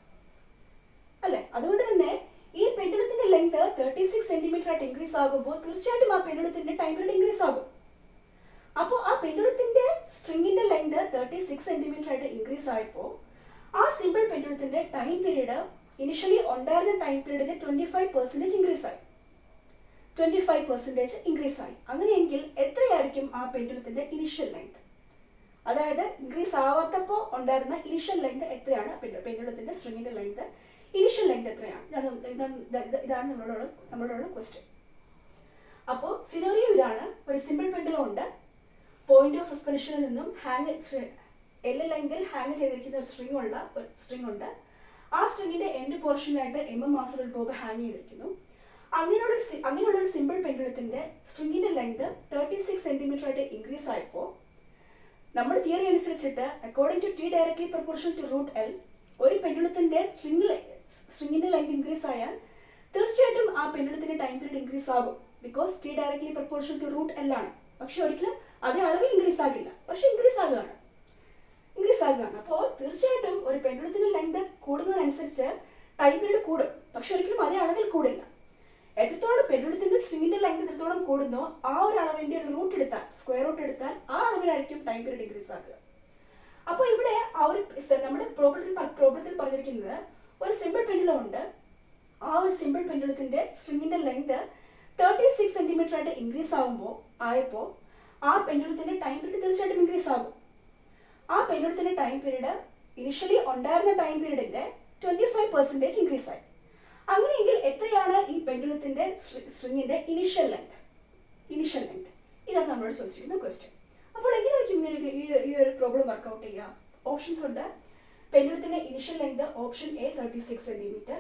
അല്ലെ. അതുകൊണ്ട് തന്നെ ഈ പെൻഡുലത്തിന്റെ ലെങ്ത് 36 സെന്റിമീറ്റർ ആയിട്ട് ഇൻക്രീസ് ആകുമ്പോൾ തീർച്ചയായിട്ടും ആ പെൻഡുലത്തിന്റെ ടൈം പീരീഡ് ഇൻക്രീസ് ആകും. അപ്പോൾ ആ പെൻഡുലത്തിന്റെ സ്ട്രിങ്ങിന്റെ ലെങ്ത് 36 സെന്റിമീറ്റർ ആയിട്ട് ഇൻക്രീസ് ആയപ്പോൾ ആ സിമ്പിൾ പെൻഡുലത്തിന്റെ ടൈം പീരീഡ് ഇനിഷ്യലി ഉണ്ടായിരുന്ന ടൈം പീരീഡിന് 25% ഇൻക്രീസ് ആയി. 25% ഇൻക്രീസ് ആയി. അങ്ങനെയെങ്കിൽ എത്രയായിരിക്കും ആ പെൻഡുലത്തിന്റെ ഇനിഷ്യൽ ലെങ്ത്? അതായത് ഇൻക്രീസ് ആവാത്തപ്പോൾ ഉണ്ടായിരുന്ന ഇനിഷ്യൽ ലെങ്ത് എത്രയാണ്? പെൻഡുലത്തിന്റെ സ്ട്രിങ്ങിന്റെ ലെങ്ത് ഇനിഷ്യൽ ലെങ്ത് എത്രയാണ്? ഇതാണ് നമ്മളോടുള്ള ക്വസ്റ്റ്യൻ. അപ്പോൾ സിനോറിയോ ഇതാണ്. ഒരു സിമ്പിൾ പെൻഡുലം ഉണ്ട്. പോയിന്റ് ഓഫ് സസ്പെൻഷനിൽ നിന്നും L ലെങ്തിൽ ഹാങ് ചെയ്തിരിക്കുന്ന ഒരു സ്ട്രിങ് ഉണ്ട്. ആ സ്ട്രിങ്ങിന്റെ എൻഡ് പോർഷനിലായിട്ട് മാസുള്ള ഒരു ബോബ് ഹാങ് ചെയ്തിരിക്കുന്നു. അങ്ങനെയുള്ള ഒരു സിമ്പിൾ പെൻഡുലത്തിന്റെ സ്ട്രിങ്ങിന്റെ ലെങ്ത് 36 സെന്റിമീറ്റർ ആയിട്ട് ഇൻക്രീസ് ആയപ്പോൾ നമ്മൾ തിയറി അനുസരിച്ചിട്ട് according to T directly proportional to root L ഒരു പെൻഡുലത്തിന്റെ സ്ട്രിങ്ങിന്റെ ലെങ്ത് ഇൻക്രീസ് ആയാൽ തീർച്ചയായിട്ടും ആ പെൻഡുലത്തിന്റെ ടൈം പീരീഡ് ഇൻക്രീസ് ആകും. Because T directly proportional to root L ആണ്. പക്ഷെ ഒരിക്കലും അതേ അളവിൽ ഇൻക്രീസ് ആകില്ല, പക്ഷെ ഇൻക്രീസ് ആകുകയാണ്. അപ്പോൾ തീർച്ചയായിട്ടും ഒരു പെൻഡുലത്തിന്റെ ലെങ്ത് കൂടുന്നതിനനുസരിച്ച് ടൈം പീരീഡ് കൂടും, പക്ഷെ ഒരിക്കലും അതേ അളവിൽ കൂടില്ല. എത്രത്തോളം പെൻഡുലത്തിന്റെ സ്ട്രിങ്ങിന്റെ ലെങ്ത് എത്രത്തോളം കൂടുന്നോ ആ ഒരു അളവിന്റെ ഒരു റൂട്ട് എടുത്താൽ, സ്ക്വയർ റൂട്ട് എടുത്താൽ ആ അളവിലായിരിക്കും ടൈം പീരീഡ് ഇൻക്രീസ് ആകുക. അപ്പോൾ ഇവിടെ ആ ഒരു നമ്മുടെ പ്രോബ്ലത്തിൽ പറഞ്ഞിരിക്കുന്നത് ഒരു സിമ്പിൾ പെൻഡുലം ഉണ്ട്. ആ ഒരു സിമ്പിൾ പെൻഡുലത്തിന്റെ സ്ട്രിങ്ങിന്റെ ലെങ്ത് 36 സെന്റിമീറ്റർ ആയിട്ട് ഇൻക്രീസ് ആയപ്പോൾ ആ പെൻഡുലത്തിന്റെ ടൈം പീരീഡ് തീർച്ചയായിട്ടും ഇൻക്രീസ് ആകും. ആ പെൻഡുലത്തിന്റെ ടൈം പീരീഡ് ഇനിഷ്യലി ഉണ്ടായിരുന്ന ടൈം പീരീഡിന്റെ 25% ഇൻക്രീസ് ആയി. അങ്ങനെയെങ്കിൽ എത്രയാണ് ഈ പെൻഡുലത്തിന്റെ സ്ട്രിങ്ങിന്റെ ഇനിഷ്യൽ ലെങ്ത്? ഇതാണ് നമ്മളോട് ചോദിച്ചിരിക്കുന്ന ക്വസ്റ്റ്യൻ. അപ്പോൾ എങ്ങനെയായിരിക്കും ഈ ഒരു പ്രോബ്ലം വർക്ക്ഔട്ട് ചെയ്യുക? ഓപ്ഷൻസ് ഉണ്ട്. പെൻഡുലത്തിന്റെ initial length option A 36 centimetre,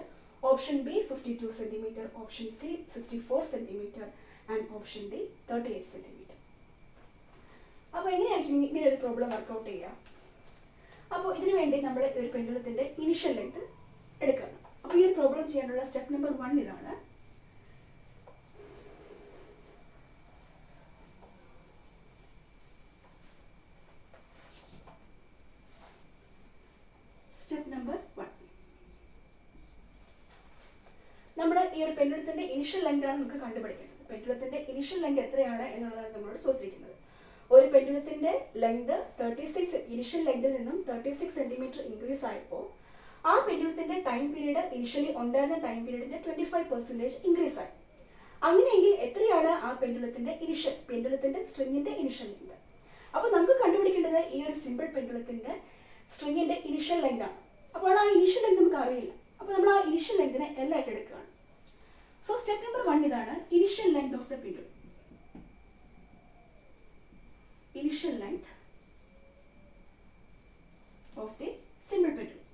option B 52 centimetre, option C 64 centimetre and option D 38 centimetre. അപ്പോൾ എങ്ങനെയായിരിക്കും ഇങ്ങനെ ഒരു പ്രോബ്ലം വർക്കൗട്ട് ചെയ്യുക? അപ്പോൾ ഇതിനു വേണ്ടി നമ്മൾ ഒരു പെൻഡുലത്തിൻ്റെ ഇനിഷ്യൽ ലെങ്ത് എടുക്കണം. അപ്പോൾ ഈ ഒരു പ്രോബ്ലം ചെയ്യാനുള്ള സ്റ്റെപ്പ് നമ്പർ 1 ഇതാണ്. സ്റ്റെപ്പ് നമ്പർ 1, നമ്മൾ ഈ ഒരു പെൻഡുലത്തിന്റെ ഇനിഷ്യൽ ലെങ്ത് ആണ് നമുക്ക് കണ്ടുപിടിക്കേണ്ടത്. പെൻഡുലത്തിന്റെ ഇനിഷ്യൽ ലെങ്ത് എത്രയാണ് എന്നുള്ളതാണ് നമ്മളോട് ചോദിച്ചിരിക്കുന്നത്. ഒരു പെൻഡുലത്തിന്റെ ലെങ്ത് 36 ഇനിഷ്യൽ ലെങ്തിൽ നിന്നും 36 സെന്റിമീറ്റർ ഇൻക്രീസ് ആയപ്പോൾ ആ പെൻഡുലത്തിന്റെ ടൈം പീരീഡ് ഇനിഷ്യലി ഉണ്ടായിരുന്ന ടൈം പീരീഡിന്റെ 25% ഇൻക്രീസ് ആയി. അങ്ങനെയെങ്കിൽ എത്രയാണ് ആ പെൻഡുലത്തിന്റെ സ്ട്രിങ്ങിന്റെ ഇനിഷ്യൽ ലെങ്ത്? അപ്പോൾ നമുക്ക് കണ്ടുപിടിക്കേണ്ടത് ഈ ഒരു സിമ്പിൾ പെൻഡുലത്തിന്റെ സ്ട്രിങ്ങിന്റെ ഇനിഷ്യൽ ലെങ്ത് ആണ്. അപ്പോൾ ആ ഇനിഷ്യൽ ലെങ്ത് നമുക്ക് അറിയില്ല. അപ്പോൾ നമ്മൾ ആ ഇനിഷ്യൽ ലെങ്തിനെ L ആയിട്ട് എടുക്കുകയാണ്. സോ സ്റ്റെപ്പ് നമ്പർ 1 ഇതാണ്. Initial length of the pendulum. Initial length of the simple pendulum.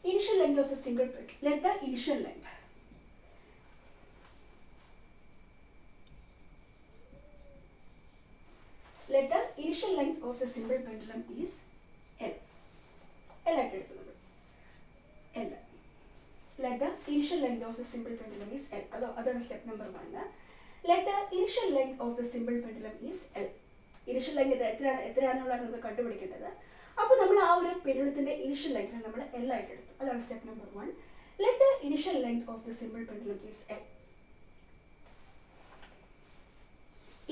Initial length of the single pendulum. Let the initial length. Let the initial length of the simple pendulum is L. L ആയിട്ട് എടുത്തു നമ്മൾ. L. Let the initial length of the simple pendulum is L. That's step number 1. Let the initial length of the simple pendulum is L. Initial length എത്രയാണെന്നുള്ളതാണ് നമുക്ക് കണ്ടുപിടിക്കേണ്ടത്. അപ്പോൾ നമ്മൾ ആ ഒരു പെൻഡുലത്തിന്റെ initial length നമ്മൾ L ആയിട്ട് എടുത്തു. അതാണ് step number 1. Let the initial length of the simple pendulum is L.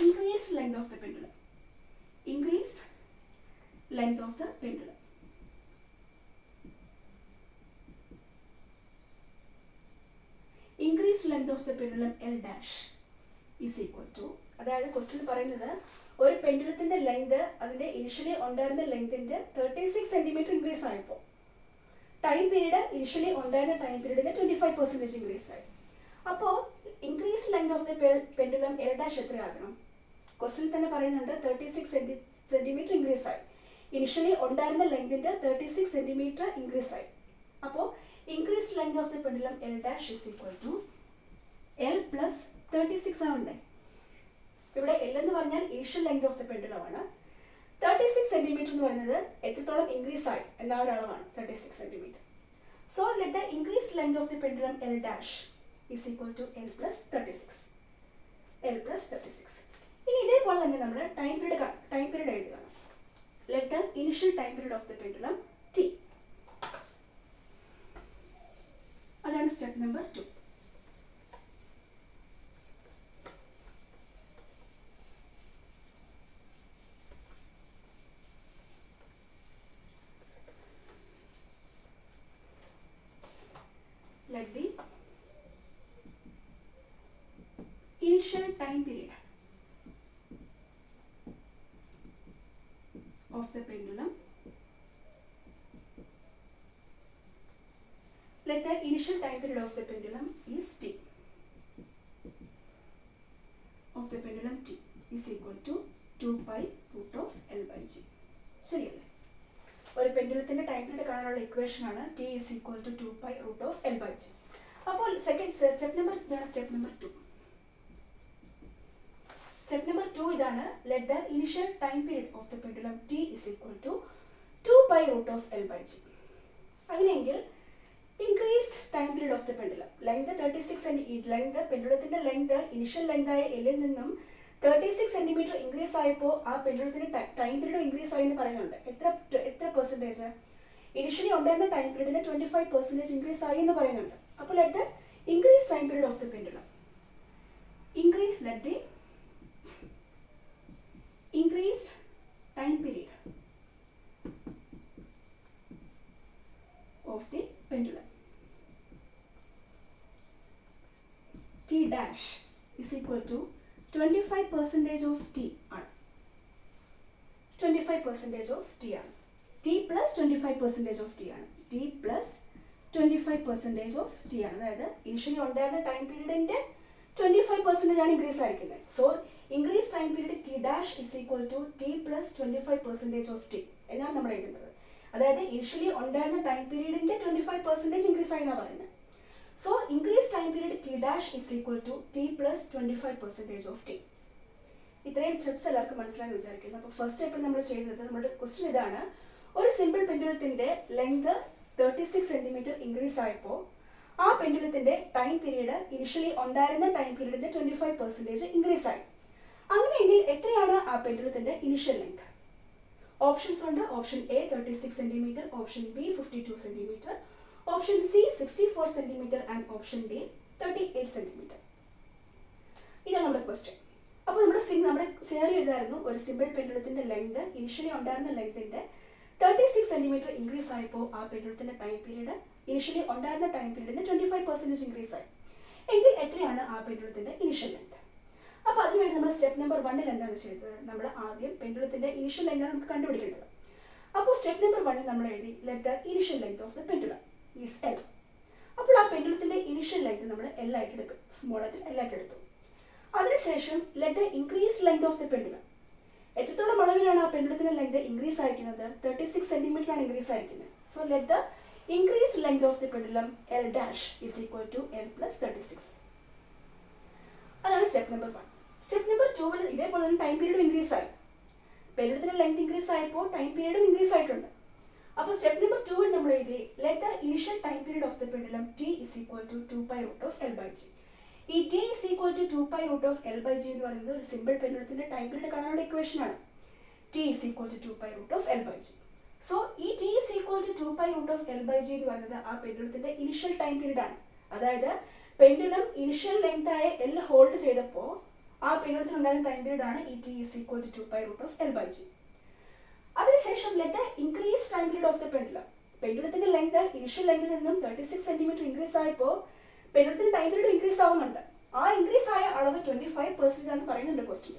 Increased length of the pendulum. Increased length of the pendulum. Increased length of the pendulum L dash is equal to, അതായത് question പറയുന്നത് ഒരു പെൻഡുലത്തിന്റെ length അതിന്റെ initially ഉണ്ടായിരുന്ന ലെങ്തിന്റെ 36 centimetre increase ആയപ്പോൾ time period initially ഉണ്ടായിരുന്ന time പീരീഡിന്റെ 25% ഇൻക്രീസ് ആയി. അപ്പോൾ increased length of the pendulum L dash എത്രയാകണം? ക്വസ്റ്റ്യൻ തന്നെ പറയുന്നുണ്ട് 36 സെന്റിമീറ്റർ ഇൻക്രീസ് ആയി. ഇനിഷ്യലി ഉണ്ടായിരുന്ന ലെങ്തിന്റെ 36 സെന്റിമീറ്റർ ഇൻക്രീസ് ആയി. അപ്പോൾ increased length of the pendulum L dash is equal to L plus 36 ആവണ്ടേ? ഇവിടെ L എന്ന് പറഞ്ഞാൽ initial length of the pendulum ആണ്. 36 സെന്റിമീറ്റർ എന്ന് പറയുന്നത് എത്രത്തോളം ഇൻക്രീസ് ആയി എന്ന ഒരു അളവാണ് 36 centimetre. So let the increased length of the pendulum L dash is equal to L plus 36. L plus 36. ഇനി ഇതേപോലെ തന്നെ നമ്മൾ ടൈം പീരീഡ് എഴുതുകയാണ്. Let the initial time period of the pendulum T. അതാണ് step number 2. Let the initial time period of the pendulum. Let the initial time period of the pendulum is T. Of the pendulum T is equal to 2 pi root of L by G. ശരിയല്ലേ? ഒരു പെൻഡുലത്തിന്റെ time period കാണാനുള്ള equation ആണ് T is equal to 2 pi root of L by G. അപ്പോൾ step number 2. Step number 2 ഇതാണ്. Let the initial time period of the pendulum T is equal to 2 pi root of L by G. അങ്ങനെയെങ്കിൽ increased time period of the pendulum length 36 length പെൻഡുലത്തിന്റെ length initial length ആയ L ൽ നിന്നും 36 centimetre increase ആയപ്പോൾ ആ പെൻഡുലത്തിന്റെ time period increase ആയി എന്ന് പറയുന്നുണ്ട്. എത്ര പെർസെൻറ്റേജ്? ഇനിഷ്യലി ഉണ്ടായിരുന്ന ടൈം പീരീഡിന് 25% ഇൻക്രീസ് ആയി എന്ന് പറയുന്നുണ്ട്. അപ്പോൾ let the increase time period of the pendulum let the increased time period of the pendulum T dash is equal to 25% of T ആണ്. 25% of T ആണ്. T plus 25% of T ആണ്. T plus 25% of T ആണ്. അതായത് initially ഉണ്ടായിരുന്ന time പീരീഡിന്റെ 25% ആണ് increase ആയിരിക്കുന്നത്. So increase time period T dash is equal to T plus 25% of T എന്നാണ് നമ്മൾ എഴുതുന്നത്. അതായത് ഇനിഷ്യലി ഉണ്ടായിരുന്ന ടൈം പീരീഡിന്റെ 25% ഇൻക്രീസ് ആയി എന്നാണ് പറയുന്നത്. So increase time period T dash is equal to T plus 25% of T. ഇത്രയും സ്റ്റെപ്സ് എല്ലാവർക്കും മനസ്സിലായെന്ന് വിചാരിക്കുന്നു. അപ്പോൾ ഫസ്റ്റ് സ്റ്റെപ്പിൽ നമ്മൾ ചെയ്തത്, നമ്മുടെ ക്വസ്റ്റ്യൻ ഇതാണ്: ഒരു സിമ്പിൾ പെൻഡുലത്തിന്റെ ലെങ്ത് 36 സെന്റിമീറ്റർ ഇൻക്രീസ് ആയപ്പോൾ ആ പെൻഡുലത്തിന്റെ ടൈം പീരീഡ് ഇനിഷ്യലി ഉണ്ടായിരുന്ന ടൈം പീരീഡിന്റെ 25% ഇൻക്രീസ് ആയി. അങ്ങനെയെങ്കിൽ എത്രയാണ് ആ പെൻഡുലത്തിന്റെ ഇനിഷ്യൽ ലെങ്ത്? ഓപ്ഷൻസ് ഉണ്ട്. Option A 36 centimetre, option B 52 centimetre, option C 64 centimetre and option D 38 centimetre. ഇതാണ് നമ്മുടെ ക്വസ്റ്റ്യൻ. അപ്പോൾ നമ്മുടെ സിനാരിയോ ഇതായിരുന്നു: ഒരു സിമ്പിൾ പെൻഡുലത്തിന്റെ ലെങ്ത് ഇനിഷ്യലി ഉണ്ടായിരുന്ന ലെങ്തിന്റെ 36 സെന്റിമീറ്റർ ഇൻക്രീസ് ആയപ്പോൾ ആ പെൻഡുലത്തിന്റെ ടൈം പീരീഡ് ഇനിഷ്യലി ഉണ്ടായിരുന്ന ടൈം പീരീഡിന്റെ 25% ഇൻക്രീസ് ആയി. എങ്കിൽ എത്രയാണ് ആ പെൻഡുലത്തിന്റെ ഇനിഷ്യൽ ലെങ്ത്? അപ്പോൾ അതിനുവേണ്ടി നമ്മൾ സ്റ്റെപ്പ് നമ്പർ 1 എന്താണ് ചെയ്തത്? നമ്മൾ ആദ്യം പെൻഡുലത്തിന്റെ ഇനിഷ്യൽ ലെങ്താണ് നമുക്ക് കണ്ടുപിടിക്കേണ്ടത്. അപ്പോൾ സ്റ്റെപ്പ് നമ്പർ 1 നമ്മൾ എഴുതി let the initial length of the pendulum is L. അപ്പോൾ ആ പെൻഡുലത്തിന്റെ ഇനിഷ്യൽ ലെങ്ത് നമ്മൾ എൽ ആയിട്ട് എടുത്തു, സ്മോൾ ആയിട്ട് എൽ ആയിട്ട് എടുത്തു. അതിനുശേഷം let the increased length of the pendulum, എത്രത്തോളം അളവിലാണ് ആ പെൻഡുലത്തിന്റെ ലെങ്ത് ഇൻക്രീസ് ആയിരിക്കുന്നത്? 36 സെന്റിമീറ്റർ ആണ് ഇൻക്രീസ് ആയിരിക്കുന്നത്. So let the increased length of the pendulum L dash is equal to L plus 36. അതാണ് സ്റ്റെപ്പ് നമ്പർ 1. സ്റ്റെപ്പ് നമ്പർ 2 ഇതേപോലെ തന്നെ ടൈം പീരീഡും ഇൻക്രീസ് ആയി. പെൻഡുലത്തിന്റെ ലെങ്ത് ഇൻക്രീസ് ആയപ്പോൾ ടൈം പീരീഡും ഇൻക്രീസ് ആയിട്ടുണ്ട്. അപ്പോൾ സ്റ്റെപ്പ് നമ്പർ 2 നമ്മൾ എഴുതി let the initial time period of the pendulum T is equal to 2π√L/g. ഈ T is equal to 2π√L/g എന്ന് പറയുന്നത് ഒരു സിമ്പിൾ പെൻഡുലത്തിന്റെ ടൈം പീരീഡ് കാണാനുള്ള ഇക്വേഷൻ ആണ്. T is equal to 2π√L/g. So ഈ T is equal to 2π√L/g എന്ന് പറയുന്നത് ആ പെൻഡുലത്തിന്റെ ഇനിഷ്യൽ ടൈം പീരീഡ് ആണ്. അതായത് പെൻഡുലം ഇനിഷ്യൽ ലെങ്ത് ആയ എൽ ഹോൾഡ് ചെയ്തപ്പോൾ ആ പെൻഡുലത്തിന് ഉണ്ടായിരുന്ന ടൈം പീരീഡ് ആണ് ഈ T is equal to 2π√L/g. അതിനുശേഷം let the increase time period of the pendulum, പെൻഡുലത്തിന്റെ ലെങ്ത് ഇനിഷ്യൽ ലെങ്തിൽ നിന്നും 36 സെന്റിമീറ്റർ ഇൻക്രീസ് ആയപ്പോൾ പെൻഡുലത്തിന്റെ ടൈം പീരീഡ് ഇൻക്രീസ് ആവുന്നുണ്ട്. ആ ഇൻക്രീസ് ആയ അളവ് 25% ആണെന്ന് പറയുന്നുണ്ട് question.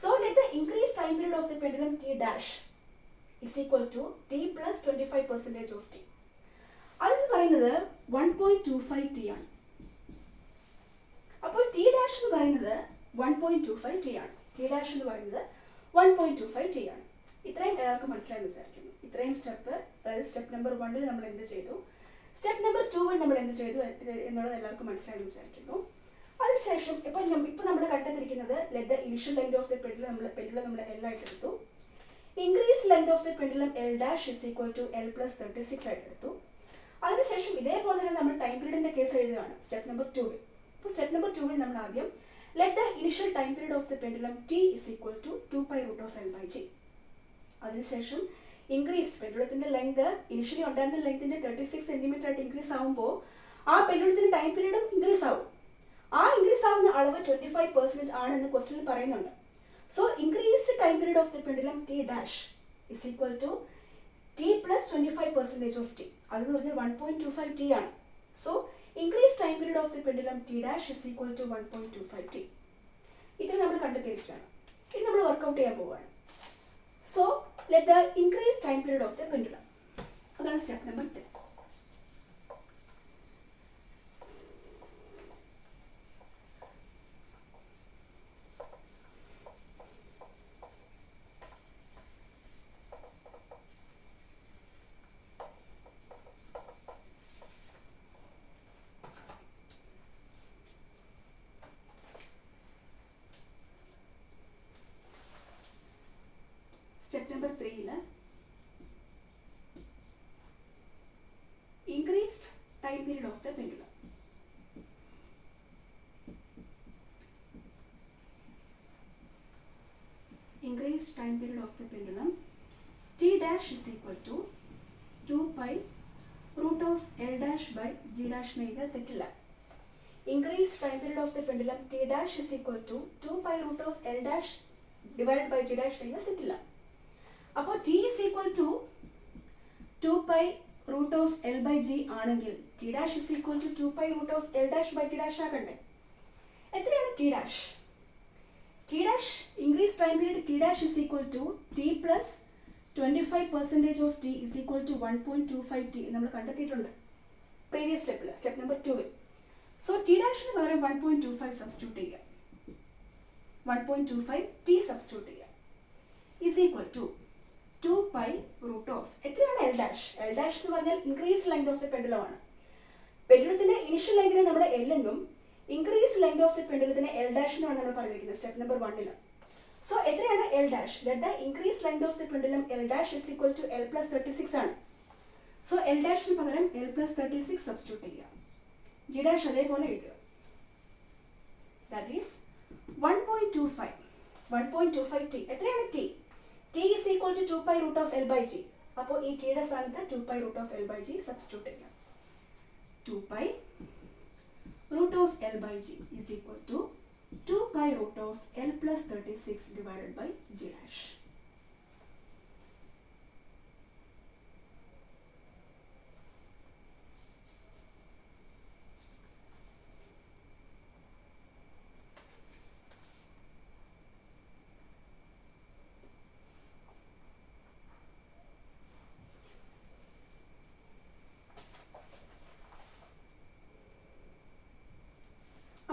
So let the increase time period of the pendulum T dash is equal to T plus 25% of T. അതെന്ന് പറയുന്നത് 1.25 ടി ആണ്. അപ്പോൾ ടി ഡാഷ് എന്ന് പറയുന്നത് 1.25 ടി ആണ്. ടി ഡാഷ് എന്ന് പറയുന്നത് 1.25 ടി ആണ്. ഇത്രയും എല്ലാവർക്കും മനസ്സിലായെന്ന് വിചാരിക്കുന്നു. ഇത്രയും സ്റ്റെപ്പ്, അതായത് സ്റ്റെപ്പ് നമ്പർ 1 നമ്മൾ എന്ത് ചെയ്തു, സ്റ്റെപ്പ് നമ്പർ 2 നമ്മൾ എന്ത് ചെയ്തു എന്നുള്ളത് എല്ലാവർക്കും മനസ്സിലായെന്ന് വിചാരിക്കുന്നു. അതിനുശേഷം ഇപ്പോൾ നമ്മൾ കണ്ടെത്തിയിരിക്കുന്നത് let the initial length of the pendulum നമ്മൾ എൽ ആയിട്ട് എടുത്തു. Increased length of the pendulum L dash is equal to L plus 36 ആയിട്ട് എടുത്തു. അതിനുശേഷം ഇതേപോലെ തന്നെ നമ്മൾ ടൈം പീരീഡിന്റെ കേസ് എഴുതുകയാണ് സ്റ്റെപ്പ് നമ്പർ 2. അപ്പോൾ സ്റ്റെപ്പ് നമ്പർ 2 നമ്മൾ ആദ്യം let the initial time period of the pendulum T is equal to 2π√L/g. അതിനുശേഷം ഇൻക്രീസ്ഡ് പെൻഡുലത്തിന്റെ ലെങ്ത് ഇനിഷ്യലി ഉണ്ടായിരുന്ന ലെങ്തിന്റെ 36 സെന്റിമീറ്റർ ആയിട്ട് ഇൻക്രീസ് ആകുമ്പോൾ ആ പെൻഡുലത്തിന്റെ ടൈം പീരീഡും ഇൻക്രീസ് ആവും. ആ ഇൻക്രീസ് ആവുന്ന അളവ് 25% ആണെന്ന് ക്വസ്റ്റ്യനിൽ പറയുന്നുണ്ട്. So increased time period of the pendulum T dash is equal to T plus 25% of T. അതെന്ന് പറഞ്ഞാൽ 1.25 ടി ആണ്. So increase time period of the pendulum T dash is equal to 1.25 T. ഇത് നമ്മൾ കണ്ടെത്തിയിരിക്കുകയാണ്. ഇത് നമ്മൾ വർക്കൗട്ട് ചെയ്യാൻ പോവുകയാണ്. So let the increase time period of the pendulum, അതാണ് step number 3. Step number 3 increased time period of the pendulum. Increased time period of the pendulum t dash is equal to 2π√L dash by g dash എഴുതിയാൽ തെറ്റില്ല. Increased time period of the pendulum t dash is equal to 2π√L dash divided by g dash എഴുതിയാൽ തെറ്റില്ല. അപ്പോൾ t is equal to 2π√L/g ആണെങ്കിൽ t dash is equal to 2π√L dash by g dash ആക്കണ്ടേ? എത്രയാണ് t dash? t dash increased time period t dash is equal to t plus 25% of t is equal to 1.25 t നമ്മൾ കണ്ടെത്തിയിട്ടുണ്ട് previous സ്റ്റെപ്പിൽ, step number 2. So t ഡാഷിന് പകരം 1.25 substitute ചെയ്യുക. 1.25 t substitute ചെയ്യുക is equal to 2π√. എത്രയാണ് L dash? L dash എന്ന് പറഞ്ഞാൽ increase length of the pendulum ആണ്. പെൻഡുലത്തിന്റെ ഇനിഷ്യൽ ലെങ്തിനെ നമ്മൾ എൽ എന്നും ഇൻക്രീസ്ഡ് ലെങ്ത് ഓഫ് ദി പെൻഡുലത്തിനെ എൽ ഡാഷ് എന്നാണ് നമ്മൾ പറഞ്ഞിരിക്കുന്നത് സ്റ്റെപ്പ് നമ്പർ 1. സോ എത്രയാണ് L dash? Let the increased length of the pendulum L dash is equal to L plus 36 ആണ്. സോ എൽ ഡാഷിന് പകരം എൽ പ്ലസ് 36 സബ്സ്റ്റിറ്റ്യൂട്ട് ചെയ്യുക. ജി ഡാഷ് അതേപോലെ എഴുതുക. That is 1.25 T. എത്രയാണ് T? T is equal to 2 pi root of L by G. അപ്പോൾ ഈ ടിയുടെ സ്ഥാനത്ത് 2 pi root of L by G substitute ചെയ്യുക. 2 pi root of L by G is equal to 2 pi root of L plus 36 divided by G dash.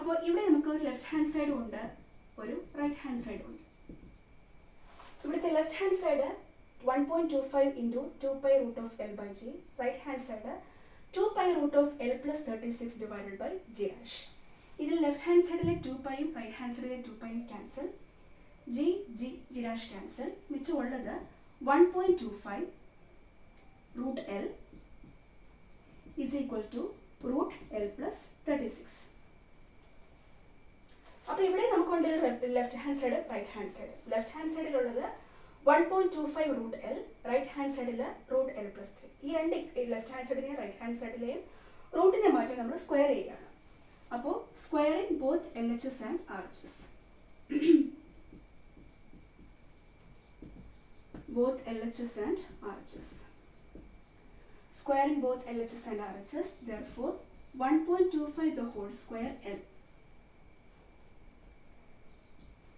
അപ്പോൾ ഇവിടെ നമുക്ക് ഒരു left hand സൈഡും ഉണ്ട്, ഒരു റൈറ്റ് ഹാൻഡ് സൈഡും ഉണ്ട്. ഇവിടുത്തെ left hand side 1.25 into 2 pi root of L by G, right hand side 2 pi root of L plus 36 divided by G dash. ഇതിൽ ലെഫ്റ്റ് ഹാൻഡ് സൈഡിലെ 2 പൈയും റൈറ്റ് ഹാൻഡ് സൈഡിലെ 2 പൈയും ക്യാൻസൽ, ജി ഡാഷ് ക്യാൻസൽ. മിച്ചമുള്ളത് 1.25 root L is equal to root L plus 36. അപ്പോൾ ഇവിടെ നമുക്കുണ്ട് left hand side, right hand side. Left hand സൈഡിലുള്ളത് 1.25 റൂട്ട് എൽ, റൈറ്റ് ഹാൻഡ് സൈഡിൽ റൂട്ട് എൽ പ്ലസ് 3. ഈ രണ്ട് ലെഫ്റ്റ് ഹാൻഡ് സൈഡിലെയും റൈറ്റ് ഹാൻഡ് സൈഡിലെയും റൂട്ടിനെ മാറ്റി നമ്മൾ സ്ക്വയർ ചെയ്യുകയാണ്. അപ്പോൾ squaring both L H S and R H S. both LHS and RHS. Squaring both LHS and RHS, therefore 1.25 the whole square L.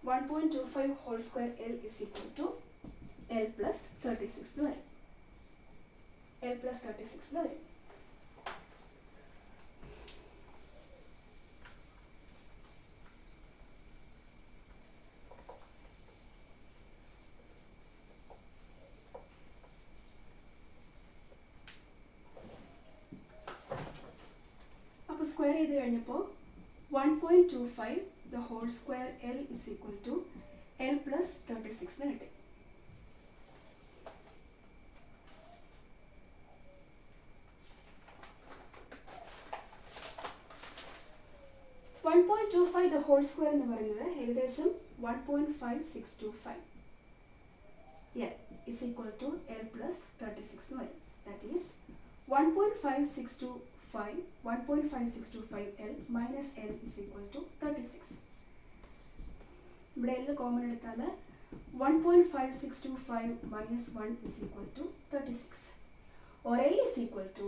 1.25 whole square L is equal to L plus 36 എന്ന് വരും. L plus 36 എന്ന് വരും. അപ്പോൾ square ചെയ്ത് കഴിഞ്ഞപ്പോൾ 1.25 the whole square L is equal to L plus 36 എന്ന് കിട്ടി. the whole square എന്ന് പറയുന്നത് ഏകദേശം 1.5625 L is equal to L plus 36 എന്ന് വരും. That is 1.5625 L minus L is equal to 36. ഇവിടെ L കോമൺ എടുത്താൽ 1.5625 minus 1 is equal to 36. Or L is equal to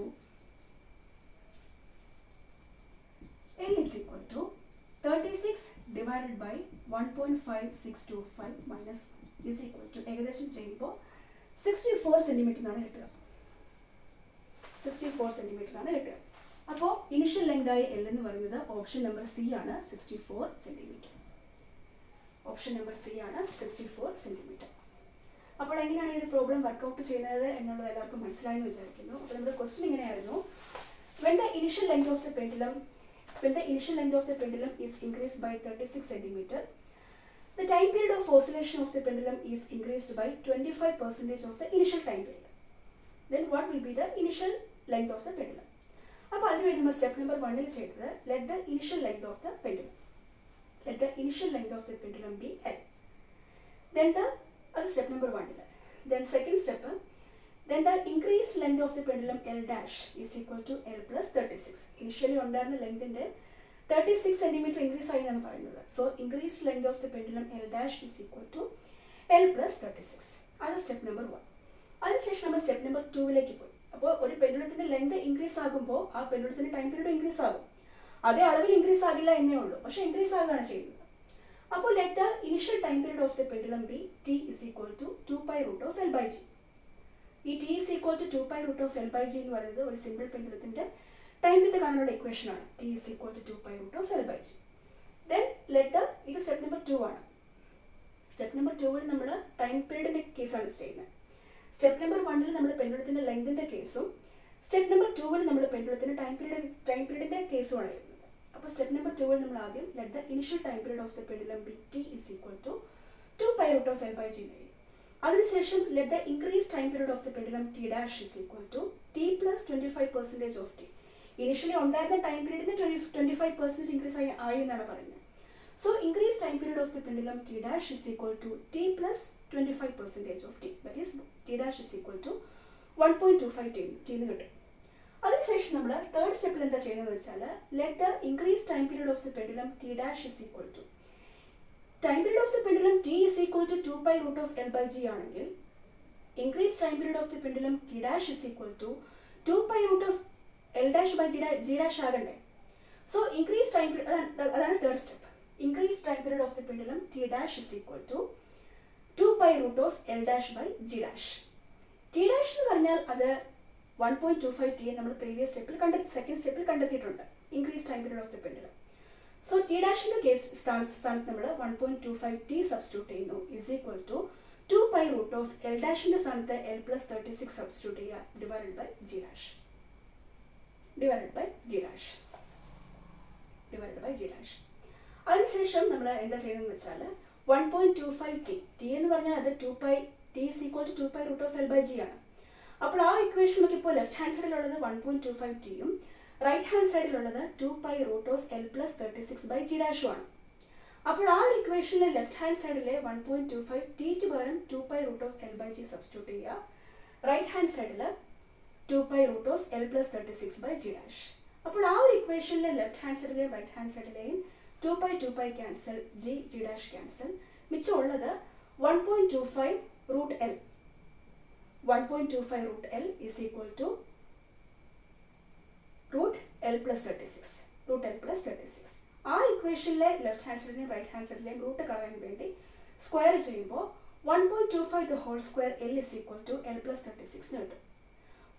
36 divided by 1.5625 minus 1 is equal to ഏകദേശം ചെയ്യുമ്പോൾ 64 സെൻറ്റിമീറ്ററിനാണ് കിട്ടുക. 64 സെൻറ്റിമീറ്ററാണ് കിട്ടുക. അപ്പോൾ initial length ആയ L എന്ന് പറയുന്നത് ഓപ്ഷൻ നമ്പർ സി ആണ്, 64 സെൻറ്റിമീറ്റർ. ഓപ്ഷൻ നമ്പർ സി ആണ് 64 സെൻറ്റിമീറ്റർ. അപ്പോൾ എങ്ങനെയാണ് ഈ ഒരു പ്രോബ്ലം വർക്കൗട്ട് ചെയ്യുന്നത് എന്നുള്ളത് എല്ലാവർക്കും മനസ്സിലായെന്ന് വിചാരിക്കുന്നു. അപ്പോൾ നമ്മുടെ ക്വസ്റ്റ്യൻ ഇങ്ങനെയായിരുന്നു: when the initial length of the pendulum is increased by 36 centimeter, the time period of oscillation of the pendulum is increased by 25% of the initial time period. Then what will be the initial length of the pendulum? അപ്പോൾ അതിനുവേണ്ടി നമ്മൾ step number 1 ചെയ്തത് let the initial length of the pendulum be L. Then അത് step number 1. Then second step, then the increased length of the pendulum L dash is equal to L plus 36. Initially ഉണ്ടായിരുന്ന ലെങ്തിൻ്റെ 36 centimetre increase ആയി എന്നാണ് പറയുന്നത്. So increased length of the pendulum L dash is equal to L plus 36. അത് step number 1. അതിനുശേഷം നമ്മൾ step number 2 പോയി. അപ്പോൾ ഒരു പെൻഡുലത്തിൻ്റെ ലെങ്ത് ഇൻക്രീസ് ആകുമ്പോൾ ആ പെൻഡുലത്തിൻ്റെ ടൈം പീരീഡ് ഇൻക്രീസ് ആകും. അതേ അളവിൽ ഇൻക്രീസ് ആകില്ല എന്നേ ഉള്ളൂ, പക്ഷേ ഇൻക്രീസ് ആകുകയാണ് ചെയ്യുന്നത്. അപ്പോൾ let the initial time period of the pendulum B T is equal to 2 pi root of L by G. ഈ T is equal to 2 pi root of L by G എന്ന് പറയുന്നത് ഒരു സിമ്പിൾ പെൻഡുലത്തിൻ്റെ ടൈം പീരീഡ് കാണാനുള്ള equation ആണ്. T is equal to 2 pi root of L by G. Then ഇത് step number 2 ആണ്. Step number 2 നമ്മൾ time പീരീഡിൻ്റെ കേസാണ് ചെയ്യുന്നത്. സ്റ്റെപ്പ് നമ്പർ 1 നമ്മൾ പെൻഡുലത്തിൻ്റെ ലെങ്തിൻ്റെ കേസും സ്റ്റെപ്പ് നമ്പർ 2 നമ്മൾ പെൻഡുലത്തിന് ടൈം പീരീഡിൻ്റെ കേസുമാണ് എഴുതുന്നത്. അപ്പോൾ സ്റ്റെപ്പ് നമ്പർ 2 നമ്മൾ ആദ്യം let the initial time period of the pendulum be T is equal to 2π√L/g എഴുതി. അതിനുശേഷം let the increase time period of the pendulum T dash is equal to T plus 25% of T. Initially ഉണ്ടായിരുന്ന time പീരീഡിന് 25% increase ആയി എന്നാണ് പറയുന്നത്. So increase time period of the pendulum T dash is equal to T plus 25% of T. That is T dash is equal to 1.25 T എന്ന് കിട്ടും. അതിനുശേഷം നമ്മൾ third സ്റ്റെപ്പിൽ എന്താ ചെയ്യുന്നത് വെച്ചാൽ let the increase time period of the pendulum T dash is equal to time period of the pendulum T is equal to 2π√L/g ആണെങ്കിൽ increase time period of the pendulum T dash is equal to 2π√L'/g dash ആകണ്ടേ. So increase time അതാണ് third step. Increase time period of the pendulum T dash is equal to 2π√L'/g dash. T dash എന്ന് പറഞ്ഞാൽ അത് 1.25 T നമ്മൾ previous സ്റ്റെപ്പിൽ second സ്റ്റെപ്പിൽ കണ്ടെത്തിയിട്ടുണ്ട് increase time period of the pendulum. So T ഡാഷിൻ്റെ case സ്ഥാനത്ത് നമ്മൾ 1.25 ടി സബ്സ്റ്റിറ്റ്യൂട്ട് ചെയ്യുന്നു ഇസ് ഈക്വൽ ടു 2π√L'/ൻ്റെ സ്ഥാനത്ത് L+36 സബ്സ്റ്റിറ്റ്യൂട്ട് ചെയ്യുക ഡിവൈഡഡ് ബൈ ജി ഡാഷ്. അതിനുശേഷം നമ്മൾ എന്താ ചെയ്യുന്നതെന്ന് വെച്ചാൽ 1.25 ടി എന്ന് പറഞ്ഞാൽ അത് 2π T is equal to 2π√L/g ആണ്. അപ്പോൾ ആ ഇക്വേഷൻ നോക്കിയപ്പോൾ ലെഫ്റ്റ് ഹാൻഡ് സൈഡിലുള്ളത് 1.25 ടിയും റൈറ്റ് ഹാൻഡ് സൈഡിലുള്ളത് 2π√L+36 ജി ഡാഷും ആണ്. അപ്പോൾ ആ ഒരു ഇക്വേഷനിലെ ലെഫ്റ്റ് ഹാൻഡ് സൈഡിലെ 1.25 ടിക്ക് പകരം 2π√L/g സബ്സ്റ്റിറ്റ്യൂട്ട് ചെയ്യുക. റൈറ്റ് ഹാൻഡ് സൈഡിൽ 2π√L+36 ജി ഡാഷ്. അപ്പോൾ ആ ഒരു ഇക്വേഷനിലെ ലെഫ്റ്റ് ഹാൻഡ് സൈഡിലെയും റൈറ്റ് ഹാൻഡ് സൈഡിലെയും 2π ക്യാൻസൽ, ജി ഡാഷ് ക്യാൻസൽ. മിച്ചമുള്ളത് 1.25√L. 1.25√L is equal to √L+36. ആ ഇക്വേഷനിലെ ലെഫ്റ്റ് ഹാൻഡ് സൈഡിലെയും റൈറ്റ് ഹാൻഡ് സൈഡിലെയും റൂട്ട് കളയാൻ വേണ്ടി സ്ക്വയർ ചെയ്യുമ്പോൾ 1.25 the whole square L is equal to L+36 എന്ന് കിട്ടും.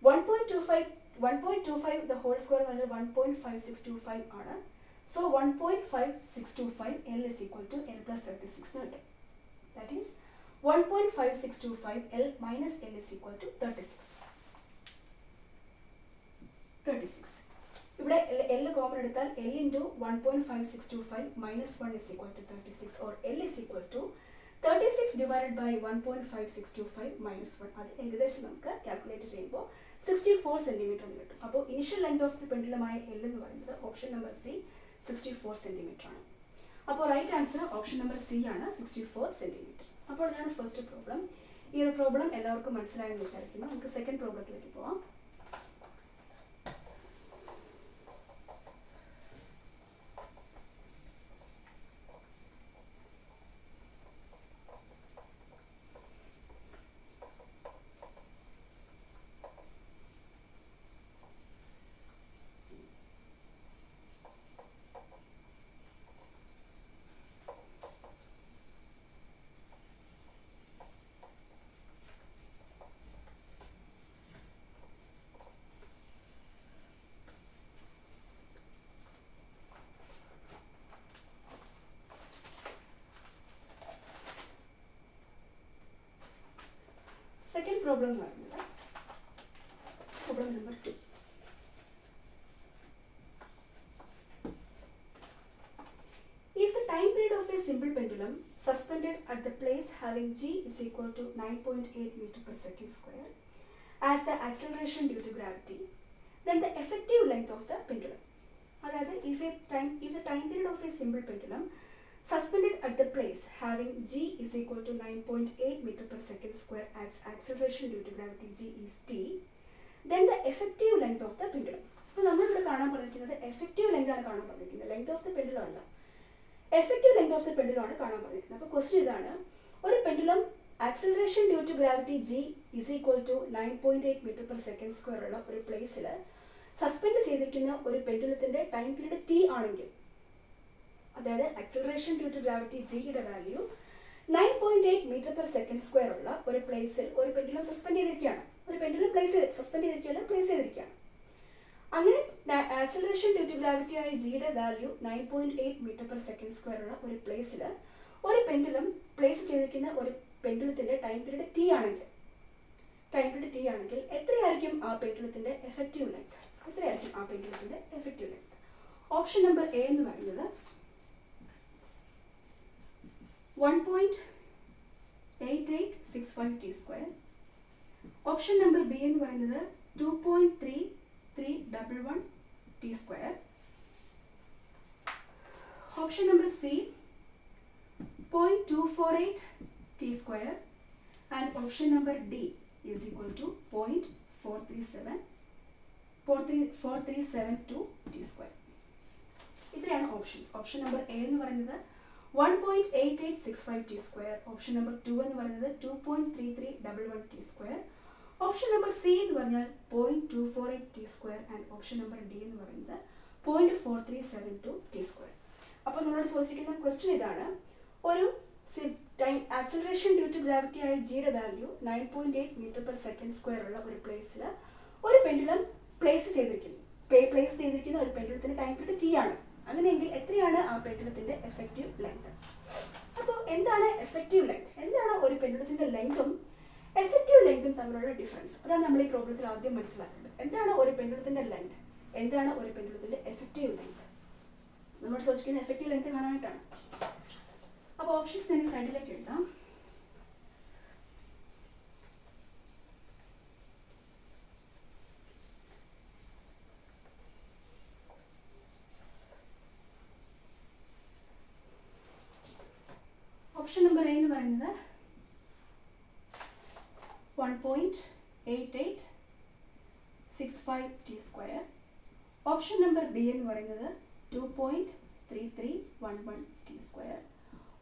1.25 the whole square എന്ന് പറഞ്ഞാൽ 1.5625 ആണ്. So 1.5625 L is equal to L+36 എന്ന് കിട്ടും. That is 1.5625 L minus L is equal to 36. ഇവിടെ L കോമൺ എടുത്താൽ L into 1.5625 minus 1 is equal to 36 or L is equal to 36 divided by 1.5625 minus 1. അത് ഏകദേശം നമുക്ക് കാൽക്കുലേറ്റ് ചെയ്യുമ്പോൾ 64 centimetre എന്ന് കിട്ടും. അപ്പോൾ ഇനിഷ്യൽ ലെങ്ത് ഓഫ് ദി പെൻഡുലമായ L എന്ന് പറയുന്നത് ഓപ്ഷൻ നമ്പർ സി 64 സെൻറ്റിമീറ്റർ ആണ്. അപ്പോൾ right answer option number C ആണ് 64 സെൻറ്റിമീറ്റർ. അപ്പോൾ ഇതാണ് ഫസ്റ്റ് പ്രോബ്ലം. ഈ ഒരു പ്രോബ്ലം എല്ലാവർക്കും മനസ്സിലായെന്ന് വിചാരിക്കുന്നു. നമുക്ക് സെക്കൻഡ് പ്രോബ്ലത്തിലേക്ക് പോവാം. സെക്കൻഡ് പ്രോബ്ലം എന്ന് പറയുന്നത് problem number 2. If the time period of a simple pendulum suspended at the place having g is equal to 9.8 meter per second square as the acceleration due to gravity, then the effective length of the pendulum. അതായത് if the time period of a simple pendulum suspended at the place having g is equal to 9.8 meter per second square as acceleration due to gravity g is t, then the effective length of the pendulum. അപ്പോൾ നമ്മളിവിടെ കാണാൻ പറഞ്ഞിരിക്കുന്നത് effective length ആണ് കാണാൻ പറഞ്ഞിരിക്കുന്നത്, length of the pendulum അല്ല. Effective length of the pendulum ആണ് കാണാൻ പറഞ്ഞിരിക്കുന്നത്. അപ്പോൾ ക്വസ്റ്റ്യൻ ഇതാണ്, ഒരു pendulum acceleration due to gravity g is equal to 9.8 meter per second square ഉള്ള ഒരു പ്ലേസിൽ സസ്പെൻഡ് ചെയ്തിരിക്കുന്ന ഒരു പെൻഡുലത്തിൻ്റെ ടൈം പീരീഡ് t ആണെങ്കിൽ, അതായത് ആക്സിലറേഷൻ ഡ്യൂ ടു ഗ്രാവിറ്റി ജിയുടെ value 9.8 metre per second square ഉള്ള ഒരു പ്ലേസിൽ ഒരു പെൻഡുലം സസ്പെൻഡ് ചെയ്തിരിക്കുകയാണ്. ഒരു പെൻഡുലം സസ്പെൻഡ് ചെയ്തിരിക്കുകയാണ്. അങ്ങനെ ആക്സിലറേഷൻ ഡ്യൂ ടു ഗ്രാവിറ്റി ആയ ജിയുടെ value 9.8 metre per second square ഉള്ള ഒരു പ്ലേസിൽ ഒരു പെൻഡുലം പ്ലേസ് ചെയ്തിരിക്കുന്ന ഒരു പെൻഡുലത്തിൻ്റെ ടൈം പീരീഡ് ടി ആണെങ്കിൽ ടൈം പീരീഡ് ടി ആണെങ്കിൽ എത്രയായിരിക്കും ആ പെൻഡുലത്തിൻ്റെ എഫക്റ്റീവ് ലെങ്ത്? എത്രയായിരിക്കും ആ പെൻഡുലത്തിൻ്റെ effective length? Option number A എന്ന് പറയുന്നത് 1.8865 t². ഓപ്ഷൻ നമ്പർ ബി എന്ന് പറയുന്നത് 2.3311 t². Option number C 0.248 t². and option number D is equal to 0.4372 t². ഇത്രയാണ് ഓപ്ഷൻസ്. ഓപ്ഷൻ നമ്പർ എ എന്ന് പറയുന്നത് 1.8865 t². ഓപ്ഷൻ നമ്പർ 2 എന്ന് പറയുന്നത് 2.3311 t². ഓപ്ഷൻ നമ്പർ സി എന്ന് പറഞ്ഞാൽ 0.248 t². And option number D എന്ന് പറയുന്നത് 0.4372 t². അപ്പോൾ നമ്മളോട് ചോദിച്ചിരിക്കുന്ന ക്വസ്റ്റ്യൻ ഇതാണ്: ഒരു time acceleration due to gravity ആയ ജിയുടെ വാല്യൂ 9.8 m/s² ഉള്ള ഒരു പ്ലേസിൽ ഒരു പെൻഡുലം പ്ലേസ് ചെയ്തിരിക്കുന്ന ഒരു പെൻഡുലത്തിന്റെ ടൈം പീരീഡ് ടി ആണ്. അങ്ങനെയെങ്കിൽ എത്രയാണ് ആ പെൻഡുലത്തിന്റെ എഫക്റ്റീവ് ലെങ്ത്? അപ്പോൾ എന്താണ് എഫക്റ്റീവ് ലെങ്ത്? എന്താണ് ഒരു പെൻഡുലത്തിന്റെ ലെങ്തും എഫക്റ്റീവ് ലെങ്തും തമ്മിലുള്ള ഡിഫറൻസ്? അതാണ് നമ്മൾ ഈ പ്രോബ്ലത്തിൽ ആദ്യം മനസ്സിലാക്കേണ്ടത്. എന്താണ് ഒരു പെൻഡുലത്തിന്റെ ലെങ്ത്? എന്താണ് ഒരു പെൻഡുലത്തിന്റെ എഫക്റ്റീവ് ലെങ്ത്? നമ്മൾ ചോദിക്കുന്ന എഫക്റ്റീവ് ലെങ്ത് കാണാനായിട്ടാണ്. അപ്പോൾ ഓപ്ഷൻസ് ഞാൻ സൈഡിലേക്ക് എഴുതാം. ഓപ്ഷൻ നമ്പർ എ എന്ന് പറയുന്നത് 1.8865 t². ഓപ്ഷൻ നമ്പർ ബി എന്ന് പറയുന്നത് 2.3311 t².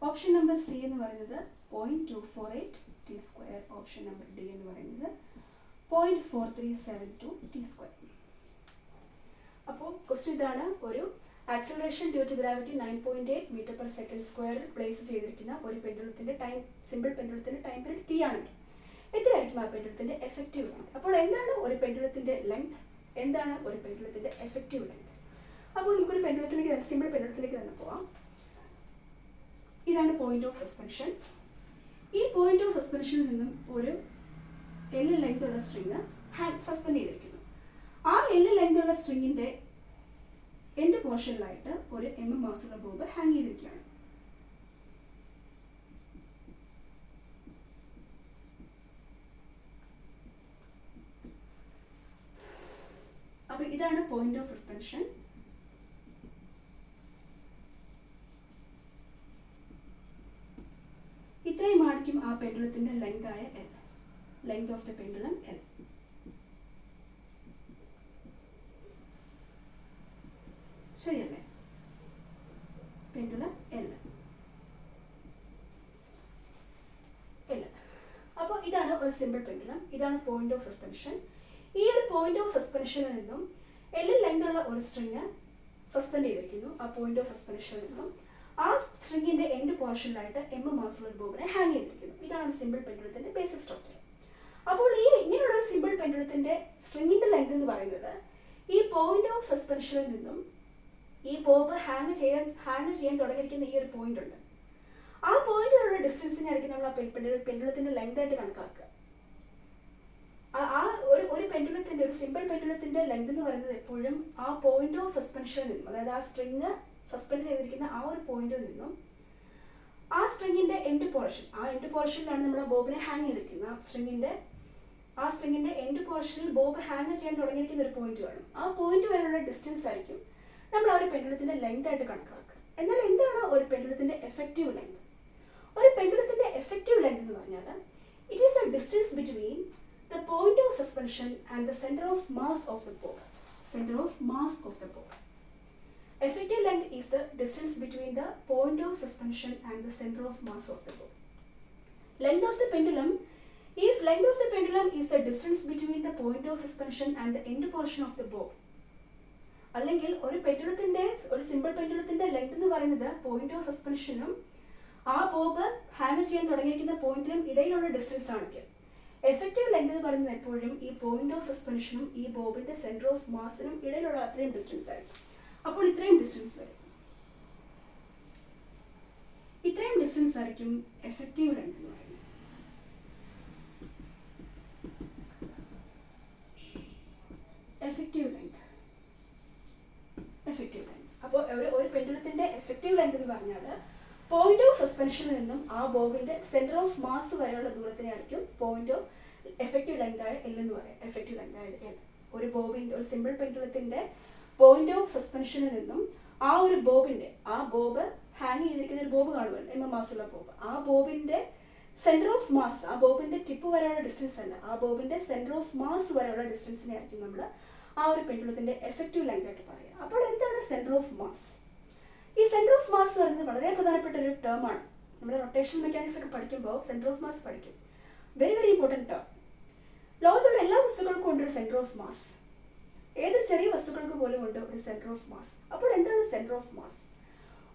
ഓപ്ഷൻ നമ്പർ സി എന്ന് പറയുന്നത് 0.248 t². ഓപ്ഷൻ നമ്പർ ഡി എന്ന് പറയുന്നത് 0.4372 t². അപ്പോൾ ക്വസ്റ്റ്യൻ ഇതാണ്: ഒരു acceleration due to gravity 9.8 m/s² place ചെയ്തിരിക്കുന്ന ഒരു പെൻഡുലത്തിന്റെ സിമ്പിൾ പെൻഡുലത്തിന്റെ ടൈം പീരീഡ് ടി ആണെങ്കിൽ എത്രയായിരിക്കും ആ പെൻഡുലത്തിന്റെ എഫക്റ്റീവ് ലെങ്ത്? അപ്പോൾ എന്താണ് ഒരു പെൻഡുലത്തിന്റെ ലെങ്ത്? എന്താണ് ഒരു പെൻഡുലത്തിന്റെ എഫക്റ്റീവ് ലെങ്ത്? അപ്പോൾ നമുക്കൊരു സിമ്പിൾ പെൻഡുലത്തിലേക്ക് തന്നെ പോവാം. ഇതാണ് പോയിന്റ് ഓഫ് സസ്പെൻഷൻ. ഈ പോയിന്റ് ഓഫ് സസ്പെൻഷനിൽ നിന്നും ഒരു L ലെങ്ത് ഉള്ള സ്ട്രിങ് സസ്പെൻഡ് ചെയ്തിരിക്കുന്നു. ആ L ലെങ്ത് ഉള്ള സ്ട്രിങ്ങിന്റെ എൻഡ് പോർഷനിലായിട്ട് ഒരു മാസുള്ള ബോബ് ഹാങ് ചെയ്തിരിക്കുകയാണ്. അപ്പോൾ ഇതാണ് പോയിന്റ് ഓഫ് സസ്പെൻഷൻ. ഇത്രയും ആയിരിക്കും ആ പെൻഡുലത്തിന്റെ ലെങ്ത് ആയ L. Length of the pendulum L. ശരിയല്ലേ? Pendulum L. അപ്പോൾ ഇതാണ് ഒരു സിമ്പിൾ പെൻഡുലം. ഇതാണ് പോയിന്റ് ഓഫ് സസ്പെൻഷൻ. ഈ ഒരു പോയിന്റ് ഓഫ് സസ്പെൻഷനിൽ നിന്നും L ലെങ്ത് ഉള്ള ഒരു സ്ട്രിങ് സസ്പെൻഡ് ചെയ്തിരിക്കുന്നു. ആ പോയിന്റ് ഓഫ് സസ്പെൻഷനിൽ നിന്നും ആ സ്ട്രിങ്ങിന്റെ എൻഡ് പോർഷനിലായിട്ട് മാസുള്ള ബോബിനെ ഹാങ് ചെയ്തിരിക്കുന്നു. ഇതാണ് സിമ്പിൾ പെൻഡുലത്തിന്റെ ബേസിക് സ്ട്രക്ചർ. അപ്പോൾ ഇങ്ങനെയുള്ള ഒരു സിമ്പിൾ പെൻഡുലത്തിന്റെ സ്ട്രിങ്ങിന്റെ ലെങ്ത് എന്ന് പറയുന്നത് ഈ പോയിന്റ് ഓഫ് സസ്പെൻഷനിൽ നിന്നും ഈ ബോബ് ഹാങ് ചെയ്യാൻ തുടങ്ങിയിരിക്കുന്ന ഈ ഒരു പോയിന്റ് ഉണ്ട്. ആ പോയിന്റിലുള്ള ഡിസ്റ്റൻസിനായിരിക്കും നമ്മൾ ആ പെൻഡുലത്തിന്റെ ലെങ്ത് ആയിട്ട് കണക്കാക്കുക. ആ ഒരു പെൻഡുലത്തിന്റെ ഒരു സിമ്പിൾ പെൻഡുലത്തിന്റെ ലെങ്ത് എന്ന് പറയുന്നത് എപ്പോഴും ആ പോയിന്റ് ഓഫ് സസ്പെൻഷനിൽ നിന്നും, അതായത് ആ സ്ട്രിങ് സസ്പെൻഡ് ചെയ്തിരിക്കുന്ന ആ ഒരു പോയിന്റിൽ നിന്നും ആ സ്ട്രിങ്ങിന്റെ എൻഡ് പോർഷനിലാണ് നമ്മൾ ആ ബോബിനെ ഹാങ് ചെയ്തിരിക്കുന്നത്. ആ സ്ട്രിങ്ങിന്റെ എൻഡ് പോർഷനിൽ ബോബ് ഹാങ് ചെയ്യാൻ തുടങ്ങിയിരിക്കുന്ന ഒരു പോയിന്റ് കാണും. ആ പോയിന്റ് വരെയുള്ള ഡിസ്റ്റൻസ് ആയിരിക്കും നമ്മൾ ആ ഒരു പെൻഡുലത്തിന്റെ ലെങ്ത് ആയിട്ട് കണക്കാക്കുക. എന്നാൽ എന്താണ് ഒരു പെൻഡുലത്തിന്റെ എഫക്റ്റീവ് ലെങ്ത്? ഒരു പെൻഡുലത്തിന്റെ എഫക്റ്റീവ് ലെങ്ത് എന്ന് പറഞ്ഞാൽ it is the distance between the point of suspension and the centre of mass of the Bob. Effective length is the distance between the point of suspension and the center of mass of the bob. Length of the pendulum. If length of the pendulum is the distance between the point of suspension and the end portion of the bob, അല്ലെങ്കിൽ ഒരു simple പെൻഡുലത്തിന്റെ length എന്ന് പറയുന്നത് point of സസ്പെൻഷനും ആ Bob hang ചെയ്യാൻ തുടങ്ങിയിരിക്കുന്ന പോയിന്റിനും ഇടയിലുള്ള distance ആണെങ്കിൽ effective length എന്ന് പറയുന്നത് എപ്പോഴും ഈ പോയിന്റ് ഓഫ് സസ്പെൻഷനും ഈ ബോബിന്റെ സെന്റർ ഓഫ് മാസിനും ഇടയിലുള്ള അത്രയും ഡിസ്റ്റൻസ് ആയിരിക്കും. അപ്പോൾ ഇത്രയും ഡിസ്റ്റൻസ് ആയിരിക്കും എഫക്റ്റീവ് ലെങ്ത് എന്ന് പറയുന്നത്. എഫക്റ്റീവ് ലെങ്ത് എന്ന് പറഞ്ഞാൽ പോയിന്റ് ഓഫ് സസ്പെൻഷനിൽ നിന്നും ആ ബോബിന്റെ സെന്റർ ഓഫ് മാസ് വരെയുള്ള ദൂരത്തിനെ ആയിരിക്കും പോയിന്റ് ഓഫ് എഫക്റ്റീവ് ലെങ്ത് ആയ എൽ എന്ന് പറയാം. എഫക്റ്റീവ് ലെങ്ത് ആയത് എൽ. ഒരു ബോബിന്റെ ഒരു സിമ്പിൾ പെൻഡുലത്തിന്റെ പോയിന്റ് ഓഫ് സസ്പെൻഷനിൽ നിന്നും ആ ഒരു ബോബിന്റെ ആ ബോബ് ഹാങ് ചെയ്തിരിക്കുന്ന ഒരു ബോബ് കാണുമല്ലോ, എം മാസുള്ള ബോബ്, ആ ബോബിന്റെ സെന്റർ ഓഫ് മാസ്, ആ ബോബിന്റെ ടിപ്പ് വരെയുള്ള ഡിസ്റ്റൻസ് അല്ല, ആ ബോബിന്റെ സെന്റർ ഓഫ് മാസ് വരെയുള്ള ഡിസ്റ്റൻസിനെ ആയിരിക്കും നമ്മൾ ആ ഒരു പെൻഡുലത്തിന്റെ എഫക്റ്റീവ് ലെങ്ത് ആയിട്ട് പറയുക. അപ്പോൾ എന്താണ് സെന്റർ ഓഫ് മാസ്? ഈ സെന്റർ ഓഫ് മാസ് എന്ന് പറയുന്നത് വളരെ പ്രധാനപ്പെട്ട ഒരു ടേം ആണ്. നമ്മുടെ റൊട്ടേഷൻ മെക്കാനിക്സ് ഒക്കെ പഠിക്കുമ്പോൾ സെന്റർ ഓഫ് മാസ് പഠിക്കും. Very very important term. ലോകത്തുള്ള എല്ലാ വസ്തുക്കൾക്കും ഉണ്ട് ഒരു സെന്റർ ഓഫ് മാസ്. ഏതൊരു ചെറിയ വസ്തുക്കൾക്ക് പോലും ഉണ്ട് ഒരു സെന്റർ ഓഫ് മാസ്. അപ്പോൾ എന്താണ് സെന്റർ ഓഫ് മാസ്?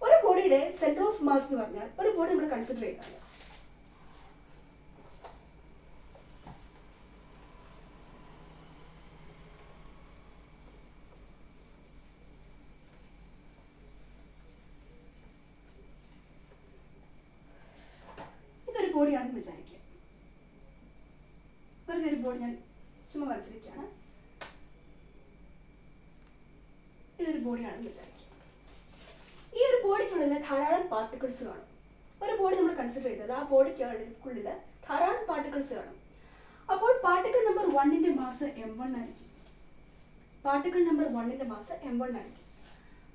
ഒരു ബോഡിയുടെ സെന്റർ ഓഫ് മാസ് എന്ന് പറഞ്ഞാൽ ഒരു ബോഡി നമ്മൾ കൺസിഡർ ചെയ്യുന്നത് ബോഡിയാണെന്ന് വിചാരിക്കുക. വെറുതെ ഒരു ബോഡി ഞാൻ ചുമ്മാ വരച്ചിരിക്കുകയാണ്. ഇതൊരു ബോഡിയാണെന്ന് വിചാരിക്കുക. ഈ ഒരു ബോഡിക്കുള്ളിൽ ധാരാളം പാർട്ടിക്കിൾസ് കാണും. ഒരു ബോഡി നമ്മൾ കൺസിഡർ ചെയ്തത് ആ ബോഡിക്കുള്ളിൽ ധാരാളം പാർട്ടിക്കിൾസ് കാണും. അപ്പോൾ പാർട്ടിക്കിൾ നമ്പർ 1ന്റെ മാസ് m1 ആയിരിക്കും. പാർട്ടിക്കിൾ നമ്പർ 1ന്റെ മാസ് m1 ആയിരിക്കും.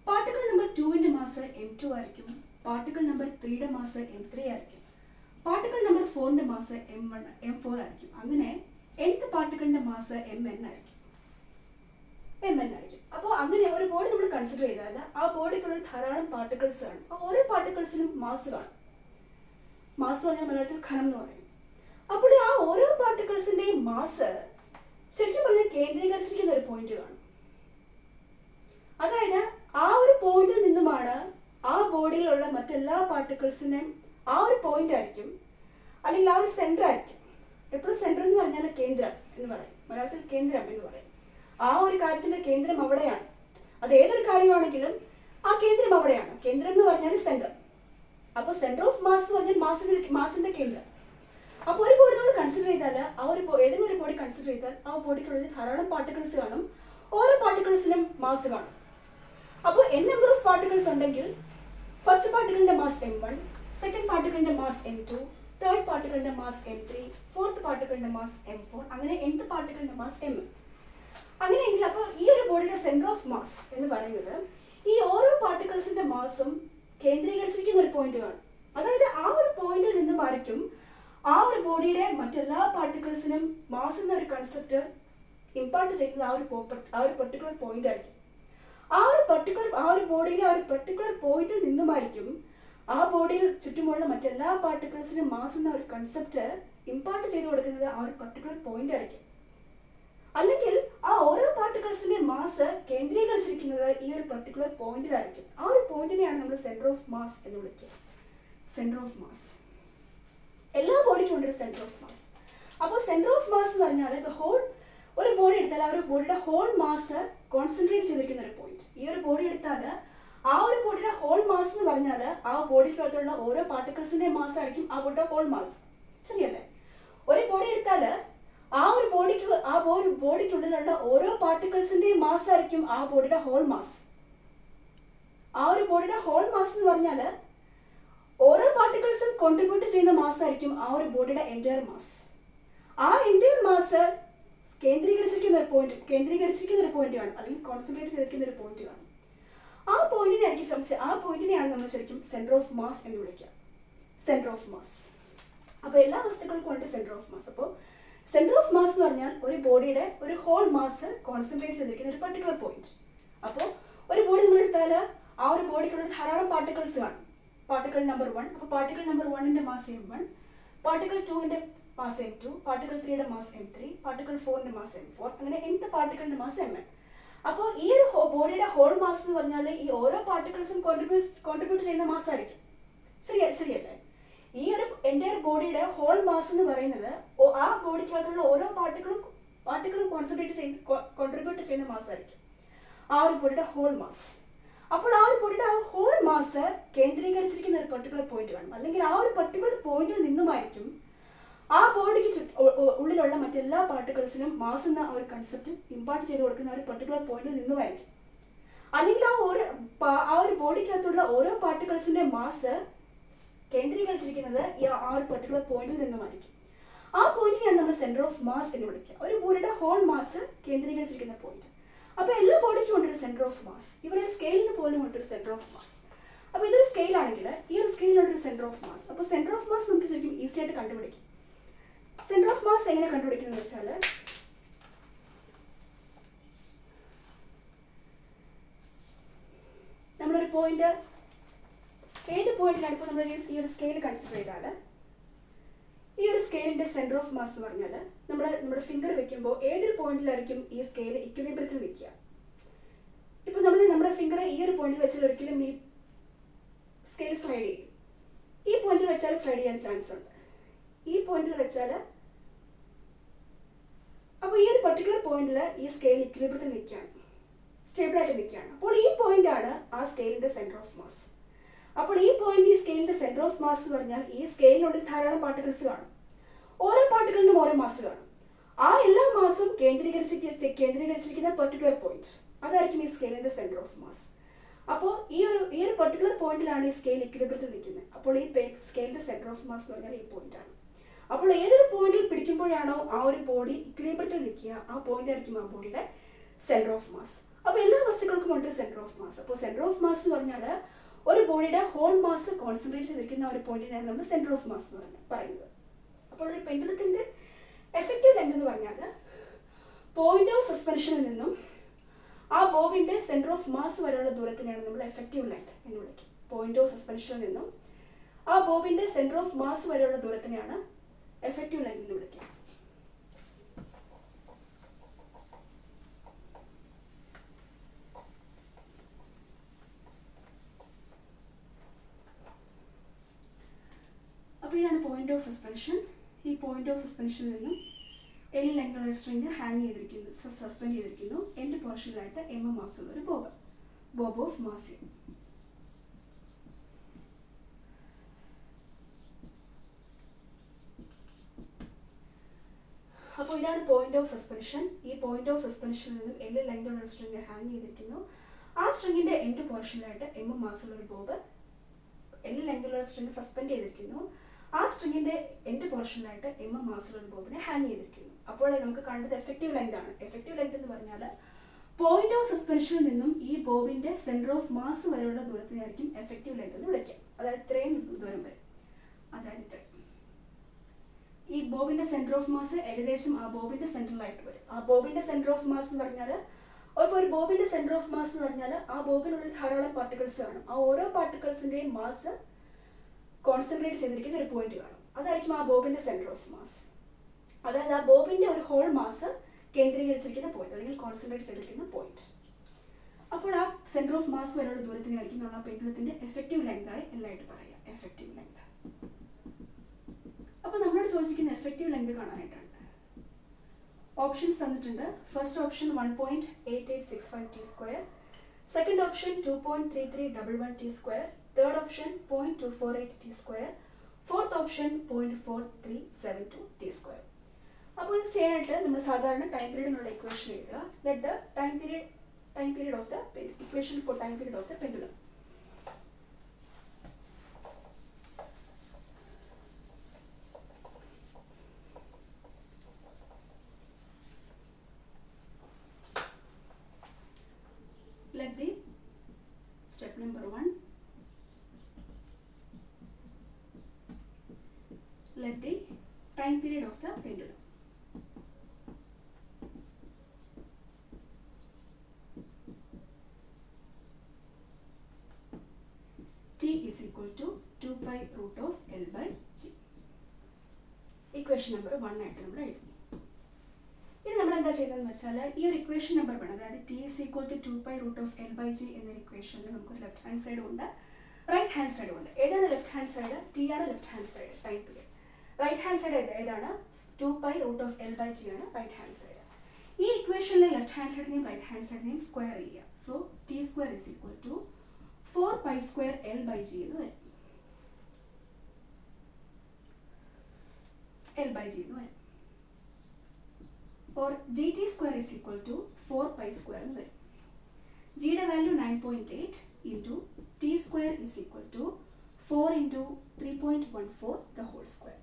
പാർട്ടിക്കിൾ നമ്പർ 2ന്റെ മാസ് m2 ആയിരിക്കും. പാർട്ടിക്കിൾ നമ്പർ 3യുടെ മാസ് m3 ആയിരിക്കും. പാർട്ടിക്കിൾ നമ്പർ 4ന്റെ മാസ് m4 ആയിരിക്കും. അങ്ങനെ nth പാർട്ടിക്കിളിന്റെ മാസ് mn ആയിരിക്കും. അപ്പോൾ അങ്ങനെ ഒരു ബോഡി നമ്മൾ കൺസിഡർ ചെയ്താൽ ആ ബോഡിക്കുള്ളിൽ ധാരാളം പാർട്ടിക്കിൾസ് കാണും. ഓരോ പാർട്ടിക്കിൾസിനും മാസ് കാണും. മാസ് പറഞ്ഞാൽ മലയാളത്തിൽ ഖനം എന്ന് പറയും. അപ്പോൾ ആ ഓരോ പാർട്ടിക്കിൾസിന്റെയും മാസ് ശരിക്കും പറഞ്ഞാൽ കേന്ദ്രീകരിച്ചിരിക്കുന്ന ഒരു പോയിന്റ് കാണും. അതായത് ആ ഒരു പോയിന്റിൽ നിന്നുമാണ് ആ ബോഡിയിലുള്ള മറ്റെല്ലാ പാർട്ടിക്കിൾസിനെയും ആ ഒരു പോയിന്റ് ആയിരിക്കും, അല്ലെങ്കിൽ ആ ഒരു സെന്റർ ആയിരിക്കും. എപ്പോഴും സെന്റർ എന്ന് പറഞ്ഞാൽ കേന്ദ്രം എന്ന് പറയും. മലയാളത്തിൽ കേന്ദ്രം എന്ന് പറയും. ആ ഒരു കാര്യത്തിന്റെ കേന്ദ്രം അവിടെയാണ്. അത് ഏതൊരു കാര്യമാണെങ്കിലും ആ കേന്ദ്രം അവിടെയാണ്. കേന്ദ്രം എന്ന് പറഞ്ഞാൽ സെന്റർ. അപ്പോൾ സെന്റർ ഓഫ് മാസ് എന്ന് പറഞ്ഞാൽ മാസിന്റെ കേന്ദ്രം. അപ്പോൾ ഒരു ബോഡി നമ്മൾ കൺസിഡർ ചെയ്താൽ ഏതെങ്കിലും ഒരു ബോഡി കൺസിഡർ ചെയ്താൽ ആ ബോഡിക്കുള്ളിൽ ധാരാളം പാർട്ടിക്കിൾസ് കാണും. ഓരോ പാർട്ടിക്കിൾസിനും മാസ് കാണും. അപ്പോൾ n നമ്പർ ഓഫ് പാർട്ടിക്കിൾസ് ഉണ്ടെങ്കിൽ ഫസ്റ്റ് പാർട്ടിക്കിളിന്റെ മാസ് m1, സെക്കൻഡ് പാർട്ടിക്കിളിന്റെ മാസ് m2, തേർഡ് പാർട്ടിക്കിളിന്റെ മാസ് m3, ഫോർത്ത് പാർട്ടിക്കിളിന്റെ മാസ് m4, അങ്ങനെ nth പാർട്ടിക്കിളിന്റെ മാസ് m. അങ്ങനെയെങ്കിൽ അപ്പോൾ ഈ ഒരു ബോഡിയുടെ സെന്റർ ഓഫ് മാസ് എന്ന് പറയുന്നത് ഈ ഓരോ പാർട്ടിക്കിൾസിന്റെ മാസും കേന്ദ്രീകരിച്ചിരിക്കുന്ന ഒരു പോയിന്റ് കാണും. അതായത് ആ ഒരു പോയിന്റിൽ നിന്നുമായിരിക്കും ആ ഒരു ബോഡിയുടെ മറ്റെല്ലാ പാർട്ടിക്കിൾസിനും മാസ് എന്ന ഒരു കൺസെപ്റ്റ് ഇമ്പാർട്ട് ചെയ്യുന്നത് ആ ഒരു പെർട്ടിക്കുലർ പോയിന്റ് ആയിരിക്കും. ആ ഒരു ബോഡിയിലെ ആ ഒരു പെർട്ടിക്കുലർ പോയിന്റിൽ നിന്നുമായിരിക്കും ആ ബോഡിയിൽ ചുറ്റുമുള്ള മറ്റെല്ലാ പാർട്ടിക്കിൾസിനും മാസ് എന്ന ഒരു കൺസെപ്റ്റ് ഇമ്പാർട്ട് ചെയ്ത് കൊടുക്കുന്നത് ആ ഒരു പർട്ടിക്കുലർ പോയിന്റ് ആയിരിക്കും. അല്ലെങ്കിൽ ആ ഓരോ പാർട്ടിക്കിൾസിന്റെ മാസ് കേന്ദ്രീകരിച്ചിരിക്കുന്നത് ഈ ഒരു പർട്ടിക്കുലർ പോയിന്റിലായിരിക്കും. ആ ഒരു പോയിന്റിനെയാണ് നമ്മൾ സെന്റർ ഓഫ് മാസ് എന്ന് വിളിക്കുക. Centre of mass. എല്ലാ ബോഡിക്കും ഉണ്ട് ഒരു സെന്റർ ഓഫ് മാസ്. അപ്പോൾ സെന്റർ ഓഫ് മാസ് എന്ന് പറഞ്ഞാൽ ഒരു ബോഡി എടുത്താൽ ആ ഒരു ബോഡിയുടെ ഹോൾ മാസ് കോൺസെൻട്രേറ്റ് ചെയ്തിരിക്കുന്ന ഒരു പോയിന്റ്. ഈ ഒരു ബോഡി എടുത്താൽ ആ ഒരു ബോഡിയുടെ ഹോൾ മാസ് എന്ന് പറഞ്ഞാൽ ആ ബോഡിക്കകത്തുള്ള ഓരോ പാർട്ടിക്കിൾസിന്റെ മാസ് ആയിരിക്കും ആ ബോഡിയുടെ ഹോൾ മാസ്. ശരിയല്ലേ? ഒരു ബോഡി എടുത്താൽ ആ ഒരു ബോഡിക്കുള്ളിലുള്ള ഓരോ പാർട്ടിക്കിൾസിന്റെയും മാസ് ആയിരിക്കും ആ ബോഡിയുടെ ഹോൾ മാസ്. ആ ഒരു ബോഡിയുടെ ഹോൾ മാസ് എന്ന് പറഞ്ഞാൽ ഓരോ പാർട്ടിക്കിൾസും കോൺട്രിബ്യൂട്ട് ചെയ്യുന്ന മാസ് ആയിരിക്കും ആ ഒരു ബോഡിയുടെ എൻറ്റയർ മാസ്. ആ എൻറ്റയർ മാസ് കേന്ദ്രീകരിച്ചിരിക്കുന്ന ഒരു പോയിന്റ് ആണ്, അല്ലെങ്കിൽ കോൺസെൻട്രേറ്റ് ചെയ്തിരിക്കുന്ന ഒരു പോയിന്റ് ആണ്. ആ പോയിന്റിനെയാണ് നമ്മൾ ശരിക്കും സെന്റർ ഓഫ് മാസ് എന്ന് വിളിക്കുക. Centre of mass. അപ്പോൾ എല്ലാ വസ്തുക്കൾക്കും ഉണ്ട് സെന്റർ ഓഫ് മാസ്. അപ്പോൾ സെന്റർ ഓഫ് മാസ് എന്ന് പറഞ്ഞാൽ ഒരു ബോഡിയുടെ ഒരു ഹോൾ മാസ് കോൺസെൻട്രേറ്റ് ചെയ്തിരിക്കുന്ന ഒരു പർട്ടിക്കുലർ പോയിന്റ്. അപ്പോൾ ഒരു ബോഡി നമ്മൾ എടുത്താൽ ആ ഒരു ബോഡിക്കുള്ള ധാരാളം പാർട്ടിക്കിൾസ് കാണും. പാർട്ടിക്കിൾ നമ്പർ 1, അപ്പോൾ പാർട്ടിക്കിൾ നമ്പർ 1ന്റെ മാസ് m1, പാർട്ടിക്കിൾ 2ന്റെ മാസ് m2, പാർട്ടിക്കിൾ 3യുടെ മാസ് m3, പാർട്ടിക്കിൾ 4ന്റെ മാസ് m4, അങ്ങനെ nth പാർട്ടിക്കിളിന്റെ മാസ് mn. അപ്പോൾ ഈ ഒരു ബോഡിയുടെ ഹോൾ മാസ് എന്ന് പറഞ്ഞാൽ ഈ ഓരോ പാർട്ടിക്കിൾസും കോൺട്രിബ്യൂട്ട് ചെയ്യുന്ന മാസ് ആയിരിക്കും. ശരിയല്ലേ? ഈ ഒരു എൻറ്റയർ ബോഡിയുടെ ഹോൾ മാസ് എന്ന് പറയുന്നത് ആ ബോഡിക്കകത്തുള്ള ഓരോ പാർട്ടിക്കിളും കോൺട്രിബ്യൂട്ട് ചെയ്യുന്ന മാസ് ആയിരിക്കും ആ ഒരു ബോഡിയുടെ ഹോൾ മാസ്. അപ്പോൾ ആ ഒരു ബോഡിയുടെ ഹോൾ മാസ് കേന്ദ്രീകരിച്ചിരിക്കുന്ന ഒരു പർട്ടിക്കുലർ പോയിന്റ് കാണും. അല്ലെങ്കിൽ ആ ഒരു പർട്ടിക്കുലർ പോയിന്റിൽ നിന്നുമായിരിക്കും ആ ബോഡിക്ക് ഉള്ളിലുള്ള മറ്റെല്ലാ പാർട്ടിക്കിൾസിനും മാസ് എന്ന ഒരു കൺസെപ്റ്റ് ഇമ്പാർട്ട് ചെയ്ത് കൊടുക്കുന്ന ഒരു പർട്ടിക്കുലർ പോയിന്റിൽ നിന്നുമായിരിക്കും. അല്ലെങ്കിൽ ആ ഒരു ബോഡിക്കകത്തുള്ള ഓരോ പാർട്ടിക്കിൾസിന്റെ മാസ് കേന്ദ്രീകരിച്ചിരിക്കുന്നത് ആ ഒരു പെർട്ടിക്കുലർ പോയിന്റിൽ നിന്നുമായിരിക്കും. ആ പോയിന്റിനെയാണ് നമ്മൾ സെന്റർ ഓഫ് മാസ് എന്ന് വിളിക്കുക. ഒരു ബോഡിയുടെ ഹോൾ മാസ് കേന്ദ്രീകരിച്ചിരിക്കുന്ന പോയിന്റ്. അപ്പോൾ എല്ലാ ബോഡിക്കും ഉണ്ടൊരു സെന്റർ ഓഫ് മാസ്. ഇവിടെ സ്കെയിലിന് പോലും ഉണ്ടൊരു സെന്റർ ഓഫ് മാസ്. അപ്പോൾ ഇതൊരു സ്കെയിൽ ആണെങ്കിൽ ഈ ഒരു സ്കെയിലുണ്ടൊരു സെന്റർ ഓഫ് മാസ്. അപ്പോൾ സെന്റർ ഓഫ് മാസ് നമുക്ക് ശരിക്കും ഈസി ആയിട്ട് കണ്ടുപിടിക്കും. സെന്റർ ഓഫ് മാസ് എങ്ങനെ കണ്ടുപിടിക്കുന്നത് വെച്ചാൽ, നമ്മളൊരു പോയിന്റ്, ഏത് പോയിന്റിലാണ് ഇപ്പോൾ നമ്മൾ ഈ ഒരു സ്കെയിൽ കൺസിഡർ ചെയ്താൽ, ഈ ഒരു സ്കെയിലിന്റെ സെന്റർ ഓഫ് മാസ് എന്ന് പറഞ്ഞാൽ നമ്മുടെ ഫിംഗർ വെക്കുമ്പോൾ ഏതൊരു പോയിന്റിലായിരിക്കും ഈ സ്കെയിൽ ഇക്വിലിബ്രിയത്തിൽ നിൽക്കുക. ഇപ്പോൾ നമ്മുടെ ഫിംഗർ ഈ ഒരു പോയിന്റിൽ വെച്ചാൽ ഒരിക്കലും ഈ സ്കെയിൽ സ്ലൈഡ് ചെയ്യും. ഈ പോയിന്റിൽ വെച്ചാൽ സ്ലൈഡ് ചെയ്യാൻ ചാൻസ് ഉണ്ട്. ഈ പോയിന്റിൽ വെച്ചാൽ, അപ്പോൾ ഈ ഒരു പർട്ടിക്കുലർ പോയിന്റിൽ ഈ സ്കെയിൽ ഇക്വിലിബ്രിയത്തിൽ നിൽക്കുകയാണ്, സ്റ്റേബിളായിട്ട് നിൽക്കുകയാണ്. അപ്പോൾ ഈ പോയിന്റ് ആണ് ആ സ്കെയിലിന്റെ സെന്റർ ഓഫ് മാസ്. അപ്പോൾ ഈ പോയിന്റ് ഈ സ്കെയിലിന്റെ സെന്റർ ഓഫ് മാസ് എന്ന് പറഞ്ഞാൽ ഈ സ്കെയിലിനുള്ളിൽ ധാരാളം പാർട്ടിക്കിൾസ് കാണും. ഓരോ പാർട്ടിക്കിളിനും ഓരോ മാസ് കാണും. ആ എല്ലാ മാസും കേന്ദ്രീകരിച്ചിരിക്കുന്ന പെർട്ടിക്കുലർ പോയിന്റ്, അതായിരിക്കും ഈ സ്കെയിലിന്റെ സെന്റർ ഓഫ് മാസ്. അപ്പോൾ ഈ ഒരു പെർട്ടിക്കുലർ പോയിന്റിലാണ് ഈ സ്കെയിൽ ഇക്വിലിബ്രിയത്തിൽ നിൽക്കുന്നത്. അപ്പോൾ ഈ സ്കെയിലിന്റെ സെന്റർ ഓഫ് മാസ് എന്ന് പറഞ്ഞാൽ ഈ പോയിന്റ് ആണ്. അപ്പോൾ ഏതൊരു പോയിന്റിൽ പിടിക്കുമ്പോഴാണോ ആ ഒരു ബോഡി ഇക്വിലിബ്രിയത്തിൽ നിൽക്കുക, ആ പോയിന്റ് ആയിരിക്കും ആ ബോഡിയുടെ സെന്റർ ഓഫ് മാസ്. അപ്പോൾ എല്ലാ വസ്തുക്കൾക്കും ഉണ്ട് സെന്റർ ഓഫ് മാസ്. അപ്പോൾ സെന്റർ ഓഫ് മാസ് എന്ന് പറഞ്ഞാൽ ഒരു ബോഡിയുടെ ഹോൾ മാസ് കോൺസെൻട്രേറ്റ് ചെയ്തിരിക്കുന്ന ഒരു പോയിന്റിനാണ് നമ്മൾ സെന്റർ ഓഫ് മാസ് എന്ന് പറയുന്നത്. അപ്പോൾ ഒരു പെൻഡുലത്തിന്റെ എഫക്റ്റീവ് ലെങ്ത് എന്ന് പറഞ്ഞാൽ പോയിന്റ് ഓഫ് സസ്പെൻഷനിൽ നിന്നും ആ ബോബിന്റെ സെന്റർ ഓഫ് മാസ് വരെയുള്ള ദൂരത്തിനാണ് നമ്മൾ എഫക്റ്റീവ് ലെങ്ത് എന്ന് വിളിക്കുക. പോയിന്റ് ഓഫ് സസ്പെൻഷനിൽ നിന്നും ആ ബോബിന്റെ സെന്റർ ഓഫ് മാസ് വരെയുള്ള ദൂരത്തിനാണ് എഫക്റ്റീവ് ലെങ്ത് എന്ന് വിളിക്കുക. അപ്പോൾ ഇതാണ് പോയിന്റ് ഓഫ് സസ്പെൻഷൻ. ഈ പോയിന്റ് ഓഫ് സസ്പെൻഷനിൽ നിന്നും എൽ ലെങ്തുള്ള സ്ട്രിങ് ഹാങ് ചെയ്തിരിക്കുന്നു, സസ്പെൻഡ് ചെയ്തിരിക്കുന്നു. എൻ്റെ പോർഷനിലായിട്ട് മാസുള്ള ഒരു ബോബ് ഓഫ് മാസ്. അപ്പോൾ ഇതാണ് പോയിന്റ് ഓഫ് സസ്പെൻഷൻ. ഈ പോയിന്റ് ഓഫ് സസ്പെൻഷനിൽ നിന്നും എൽ ലെങ്തുള്ള ഒരു സ്ട്രിങ് ഹാങ് ചെയ്തിരിക്കുന്നു. ആ സ്ട്രിങ്ങിന്റെ എൻഡ് പോർഷനിലായിട്ട് മാസുള്ള ഒരു ബോബ്, എൽ ലെങ്തുള്ള സ്ട്രിങ് സസ്പെൻഡ് ചെയ്തിരിക്കുന്നു. ആ സ്ട്രിങ്ങിന്റെ എൻഡ് പോർഷനിലായിട്ട് മാസുള്ള ഒരു ബോബിനെ ഹാങ് ചെയ്തിരിക്കുന്നു. അപ്പോൾ നമുക്ക് കണ്ടത് എഫക്റ്റീവ് ലെങ്ത് ആണ്. എഫക്റ്റീവ് ലെങ്ത് എന്ന് പറഞ്ഞാൽ പോയിന്റ് ഓഫ് സസ്പെൻഷനിൽ നിന്നും ഈ ബോബിന്റെ സെന്റർ ഓഫ് മാസ് വരെയുള്ള ദൂരത്തിനായിരിക്കും എഫക്റ്റീവ് ലെങ്ത് എന്ന് വിളിക്കുക. അതായത് ഇത്രയും ദൂരം വരെ, അതായത് ഇത്രയും. ഈ ബോബിന്റെ സെന്റർ ഓഫ് മാസ് ഏകദേശം ആ ബോബിന്റെ സെന്ററിലായിട്ട് വരും. ആ ബോബിന്റെ സെന്റർ ഓഫ് മാസ് എന്ന് പറഞ്ഞാൽ, ഒരു ബോബിന്റെ സെന്റർ ഓഫ് മാസ് എന്ന് പറഞ്ഞാൽ ആ ബോബിനുള്ളിൽ ധാരാളം പാർട്ടിക്കിൾസ് കാണും. ആ ഓരോ പാർട്ടിക്കിൾസിന്റെയും മാസ് കോൺസെൻട്രേറ്റ് ചെയ്തിരിക്കുന്ന ഒരു പോയിന്റ് കാണും. അതായിരിക്കും ആ ബോബിന്റെ സെന്റർ ഓഫ് മാസ്. അതായത് ആ ബോബിന്റെ ഒരു ഹോൾ മാസ് കേന്ദ്രീകരിച്ചിരിക്കുന്ന പോയിന്റ് അല്ലെങ്കിൽ കോൺസെൻട്രേറ്റ് ചെയ്തിരിക്കുന്ന പോയിന്റ്. അപ്പോൾ ആ സെന്റർ ഓഫ് മാസ് വരെയുള്ള ദൂരത്തിനായിരിക്കും നമ്മൾ ആ പെൻഡുലത്തിന്റെ എഫക്റ്റീവ് ലെങ്ത് ആയി എല്ലായിട്ട് പറയാം. Effective length. അപ്പോൾ നമ്മളോട് ചോദിച്ചിരിക്കുന്ന എഫക്റ്റീവ് ലെങ്ത് കാണാനായിട്ടാണ് ഓപ്ഷൻസ് തന്നിട്ടുണ്ട്. First option 1.8865 t², second option 2.3311 t², third option 0.248 t², fourth option 0.4372 t². അപ്പോൾ ഇത് ചെയ്യാനായിട്ട് നമ്മൾ സാധാരണ ടൈം പീരീഡിനുള്ള ഇക്വേഷൻ എഴുതുക. Let the time period of the equation for time period of the pendulum. Let the step number 1, let the time period of the pendulum. T is equal to 2 pi root of L by G. Equation number 1 ആയിട്ട് നമ്മൾ എഴുതി. ഇനി നമ്മൾ എന്താ ചെയ്തതെന്ന് വെച്ചാൽ ഈ ഒരു ഇക്വേഷൻ നമ്പർ 1, അതായത് T is equal to 2 pi root of L by G എന്ന ഇക്വേഷനിൽ നമുക്ക് ലെഫ്റ്റ് ഹാൻഡ് സൈഡും ഉണ്ട് റൈറ്റ് ഹാൻഡ് സൈഡും ഉണ്ട്. ഏതാണ് ലെഫ്റ്റ് ഹാൻഡ് സൈഡ്? T ആണ് left hand side time period. Right hand side ഏതാണ്? 2 pi root of L by G ആണ് റൈറ്റ് ഹാൻഡ് സൈഡ്. ഈ ഇക്വേഷനിലെ ലെഫ്റ്റ് ഹാൻഡ് സൈഡിനെയും റൈറ്റ് ഹാൻഡ് സൈഡിനെയും സ്ക്വയർ ചെയ്യുക. So T² is equal to 4 pi square L by G എന്ന് വരും. L by G എന്ന് വരും. or GT² is equal to 4 pi square എന്ന് വരും. ജിയുടെ value 9.8 into T square is equal to 4 into 3.14 the whole square.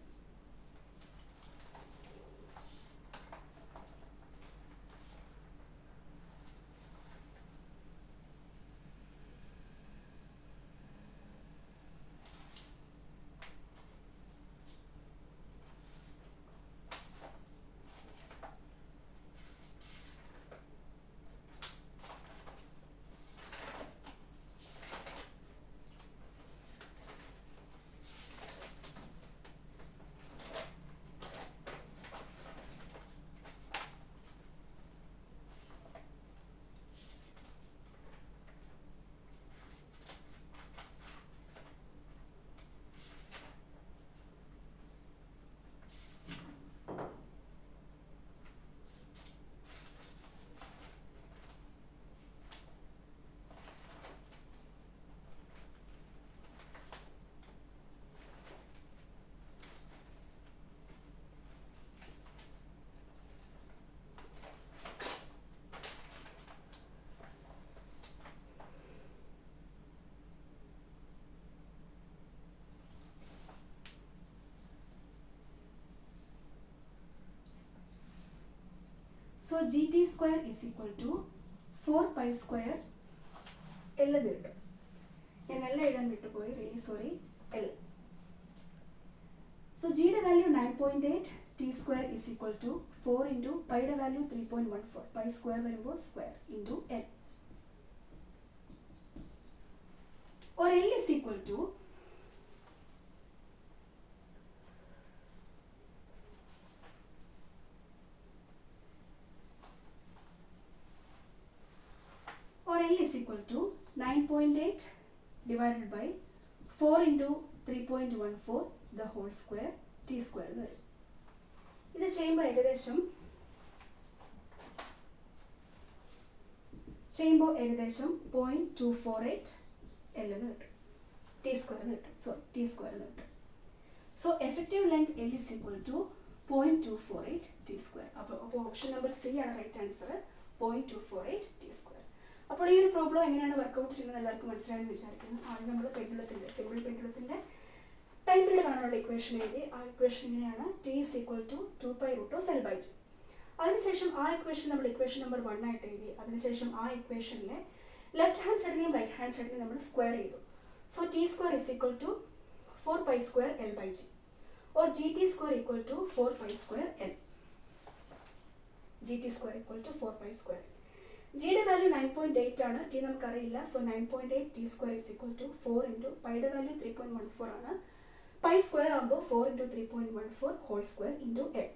So gt square is equal to 4 pi square L എന്ന് കിട്ടും. ഞാൻ L എഴുതാൻ വിട്ടുപോയി, really sorry, L. So ജിയുടെ value 9.8, t square is equal to 4 into പൈയുടെ value 3.14, pi square വരുമ്പോൾ square into L. or L is equal to or L is equal to 9.8 divided by 4 into 3.14 the whole square t square എന്ന് വരും. ഇത് ചെയ്യുമ്പോൾ ഏകദേശം 0.248 L എന്ന് കിട്ടും, t square എന്ന് കിട്ടും, t square എന്ന് കിട്ടും. So effective length L is equal to 0.248 t square. അപ്പോൾ ഓപ്ഷൻ നമ്പർ സി ആണ് റൈറ്റ് ആൻസർ, 0.248 t square. അപ്പോൾ ഈ ഒരു പ്രോബ്ലം എങ്ങനെയാണ് വർക്കൗട്ട് ചെയ്യുന്നത് എല്ലാവർക്കും മനസ്സിലായെന്ന് വിചാരിക്കുന്നു. ആദ്യം നമ്മൾ പെൻഡുലത്തിൻ്റെ സിമ്പിൾ പെൻഡുലത്തിൻ്റെ ടൈം പീരീഡ് കാണാനുള്ള ഇക്വേഷൻ എഴുതി. ആ ഇക്വേഷൻ ഇങ്ങനെയാണ്, T is equal to 2π√L/g. അതിനുശേഷം ആ ഇക്വേഷൻ നമ്മൾ ഇക്വേഷൻ നമ്പർ 1 ആയിട്ട് എഴുതി. അതിനുശേഷം ആ ഇക്വേഷനിലെ ലെഫ്റ്റ് ഹാൻഡ് സൈഡിനെയും റൈറ്റ് ഹാൻഡ് സൈഡിനെയും നമ്മൾ സ്ക്വയർ ചെയ്തു. So T square is equal to 4π²L/g or gt square equal to 4π²L. gt square equal to 4π². ജിയുടെ വാല്യൂ 9.8 ആണ്, ടി നമുക്കറിയില്ല. So 9.8 T square is equal to 4 into പൈയുടെ value 3.14 ആണ്. Pi square ആകുമ്പോൾ 4 into 3.14 whole square into L.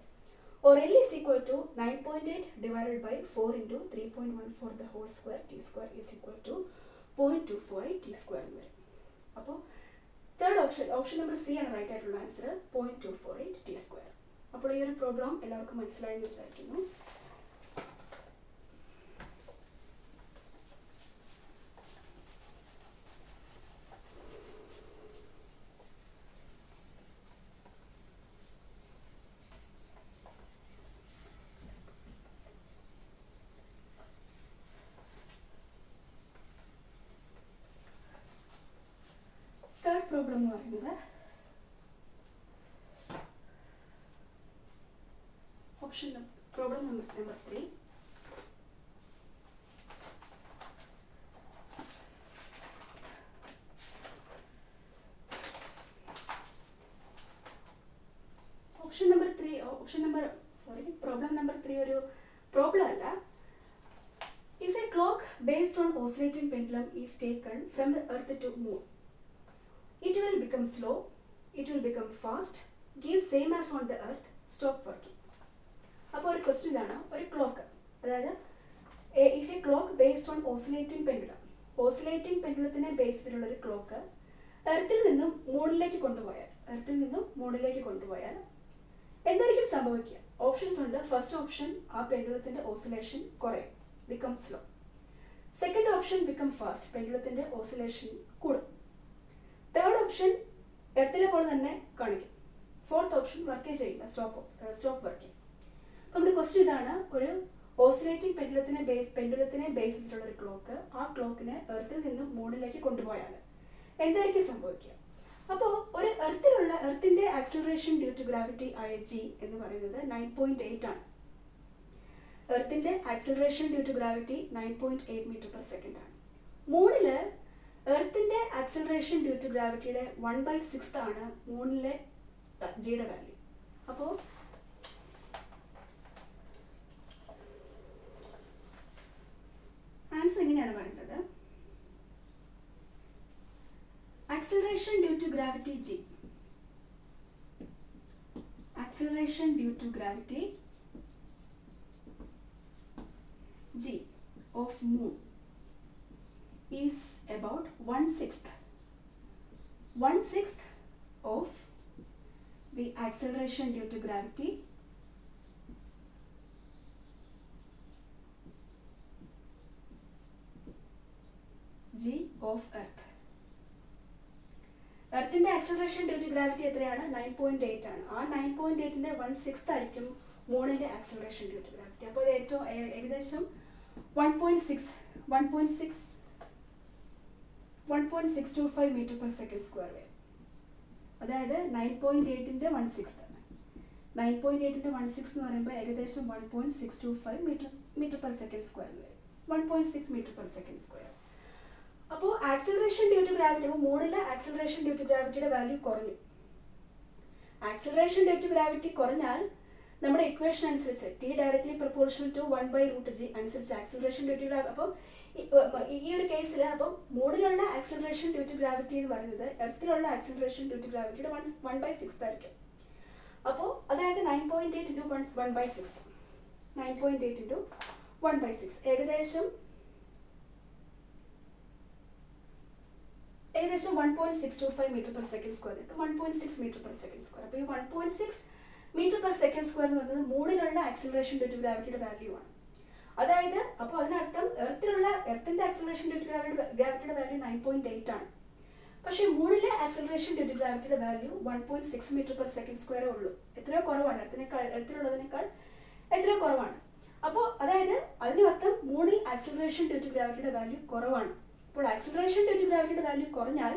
or L is equal to 9.8 divided by 4 into 3.14 the whole square t square is equal to 0.248 t square എന്ന് വരും. അപ്പോൾ third option number C ആണ് right ആയിട്ടുള്ള answer, 0.248 t square. അപ്പോൾ ഈ ഒരു problem എല്ലാവർക്കും മനസ്സിലായെന്ന് വിചാരിക്കുന്നു. പ്രോബ്ലം എന്ന് പറയുന്നത് option problem number 3. Problem number 3 ഒരു പ്രോബ്ലം അല്ല. If a clock based on oscillating pendulum is taken from the earth to moon, it will become slow, it will become fast, give same as on the earth, stop working. അപ്പോൾ ഒരു question ഇതാണ്, ഒരു clock, അതായത് if a clock based on oscillating pendulum, oscillating പെൻഡുലത്തിനെ base ചെയ്തിട്ടുള്ള ഒരു clock എർത്തിൽ നിന്നും മൂണിലേക്ക് കൊണ്ടുപോയാൽ എന്തായിരിക്കും സംഭവിക്കുക? ഓപ്ഷൻസ് ഉണ്ട്. ഫസ്റ്റ് ഓപ്ഷൻ, ആ പെൻഡുലത്തിൻ്റെ ഓസിലേഷൻ കുറയും, become slow. Second option, become fast, പെൻഡുലത്തിൻ്റെ ഓസിലേഷൻ കൂടും. തേർഡ് ഓപ്ഷൻ എർത്തിലെ പോലെ തന്നെ കാണിക്കും. ഫോർത്ത് ഓപ്ഷൻ വർക്കേ ചെയ്യില്ല, സ്റ്റോപ്പ് വർക്കിംഗ്. അപ്പം നമ്മുടെ ക്വസ്റ്റ്യൻ ഇതാണ്, ഒരു ഓസിലേറ്റിംഗ് പെൻഡുലത്തിനെ ബേസ് ചെയ്തിട്ടുള്ള ഒരു ക്ലോക്ക് ആ ക്ലോക്കിനെ എർത്തിൽ നിന്നും മൂണിലേക്ക് കൊണ്ടുപോയാൽ എന്തായിരിക്കും സംഭവിക്കുക? അപ്പോൾ ഒരു എർത്തിന്റെ ആക്സിലറേഷൻ ഡ്യൂ ടു ഗ്രാവിറ്റി ആയ ജി എന്ന് പറയുന്നത് 9.8 ആണ്. എർത്തിന്റെ acceleration due to gravity 9.8 metre per second ആണ്. മൂണില് എർത്തിന്റെ ആക്സിലറേഷൻ ഡ്യൂ ടു ഗ്രാവിറ്റിയുടെ 1/6 ആണ് മൂണിലെ ജിയുടെ വാല്യൂ. അപ്പോൾ ആൻസർ ഇങ്ങനെയാണ് പറയുന്നത്. Acceleration due to gravity G, acceleration due to gravity g of moon is about 1/6 of the acceleration due to gravity g of earth. എർത്തിന്റെ ആക്സിലറേഷൻ ഡ്യൂ ടു ഗ്രാവിറ്റി എത്രയാണ്? 9.8 ആണ്. ആ 9.8ന്റെ 1/6 ആയിരിക്കും മൂണിന്റെ ആക്സിലറേഷൻ ഡ്യൂ ടു ഗ്രാവിറ്റി. അപ്പോൾ ഇത് ഏകദേശം 1.625 മീറ്റർ പെർ സെക്കൻഡ് സ്ക്വയർ വരും. അതായത് 9.8ന്റെ 1/6. 9.8ന്റെ 1/6 എന്ന് പറയുമ്പോൾ ഏകദേശം 1.625 മീറ്റർ പെർ സെക്കൻഡ് സ്ക്വയർ വരും. 1.6 മീറ്റർ പെർ സെക്കൻഡ് സ്ക്വയർ. അപ്പോൾ ആക്സിലറേഷൻ ഡ്യൂ ടു ഗ്രാവിറ്റി, അപ്പോൾ മൂണിലെ ആക്സിലറേഷൻ ഡ്യൂ ടു ഗ്രാവിറ്റിയുടെ വാല്യൂ കുറഞ്ഞു. ആക്സിലറേഷൻ ഡ്യൂ ടു ഗ്രാവിറ്റി കുറഞ്ഞാൽ നമ്മുടെ ഇക്വേഷൻ അനുസരിച്ച് T directly proportional to 1/√g അനുസരിച്ച് ആക്സിലറേഷൻ ഡ്യൂ ടു ഗ്രാവിറ്റി. അപ്പം ഈ ഒരു കേസിൽ അപ്പം മൂണിലുള്ള ആക്സിലറേഷൻ ഡ്യൂ ടു ഗ്രാവിറ്റി എന്ന് പറയുന്നത് എർത്തിലുള്ള ആക്സിലറേഷൻ ഡ്യൂ ടു ഗ്രാവിറ്റിയുടെ 1/6 ആയിരിക്കും. അപ്പോൾ അതായത് 9.8 × 1/6, 9.8 × 1/6 ഏകദേശം 1.625 മീറ്റർ പെർ സെക്കൻഡ് സ്ക്വയർ കിട്ടും. 1.6 മീറ്റർ പെർ സെക്കൻഡ് സ്ക്വയർ. അപ്പോൾ ഈ 1.6 മീറ്റർ പെർ സെക്കൻഡ് സ്ക്വയർ എന്ന് പറയുന്നത് മൂണിലുള്ള ആക്സിലറേഷൻ ഡ്യൂ ടു ഗ്രാവിറ്റിയുടെ വാല്യൂ ആണ്. അതായത് അപ്പോൾ അതിനർത്ഥം എർത്തിന്റെ ആക്സിലറേഷൻ ഡ്യൂ ടു ഗ്രാവിറ്റിയുടെ വാല്യൂ 9.8 ആണ്. പക്ഷേ മൂണിലെ ആക്സിലറേഷൻ ഡ്യൂ ടു ഗ്രാവിറ്റിയുടെ വാല്യൂ 1.6 മീറ്റർ പെർ സെക്കൻഡ് സ്ക്വയറേ ഉള്ളൂ. എത്രയോ കുറവാണ്, എർത്തിലുള്ളതിനേക്കാൾ എത്രയോ കുറവാണ്. അപ്പോൾ അതായത് അതിനർത്ഥം മൂണിൽ ആക്സിലറേഷൻ ഡ്യൂ ടു ഗ്രാവിറ്റിയുടെ വാല്യൂ കുറവാണ്. അപ്പോൾ ആക്സിലറേഷൻ ഡ്യൂ ടു ഗ്രാവിറ്റിയുടെ വാല്യൂ കുറഞ്ഞാൽ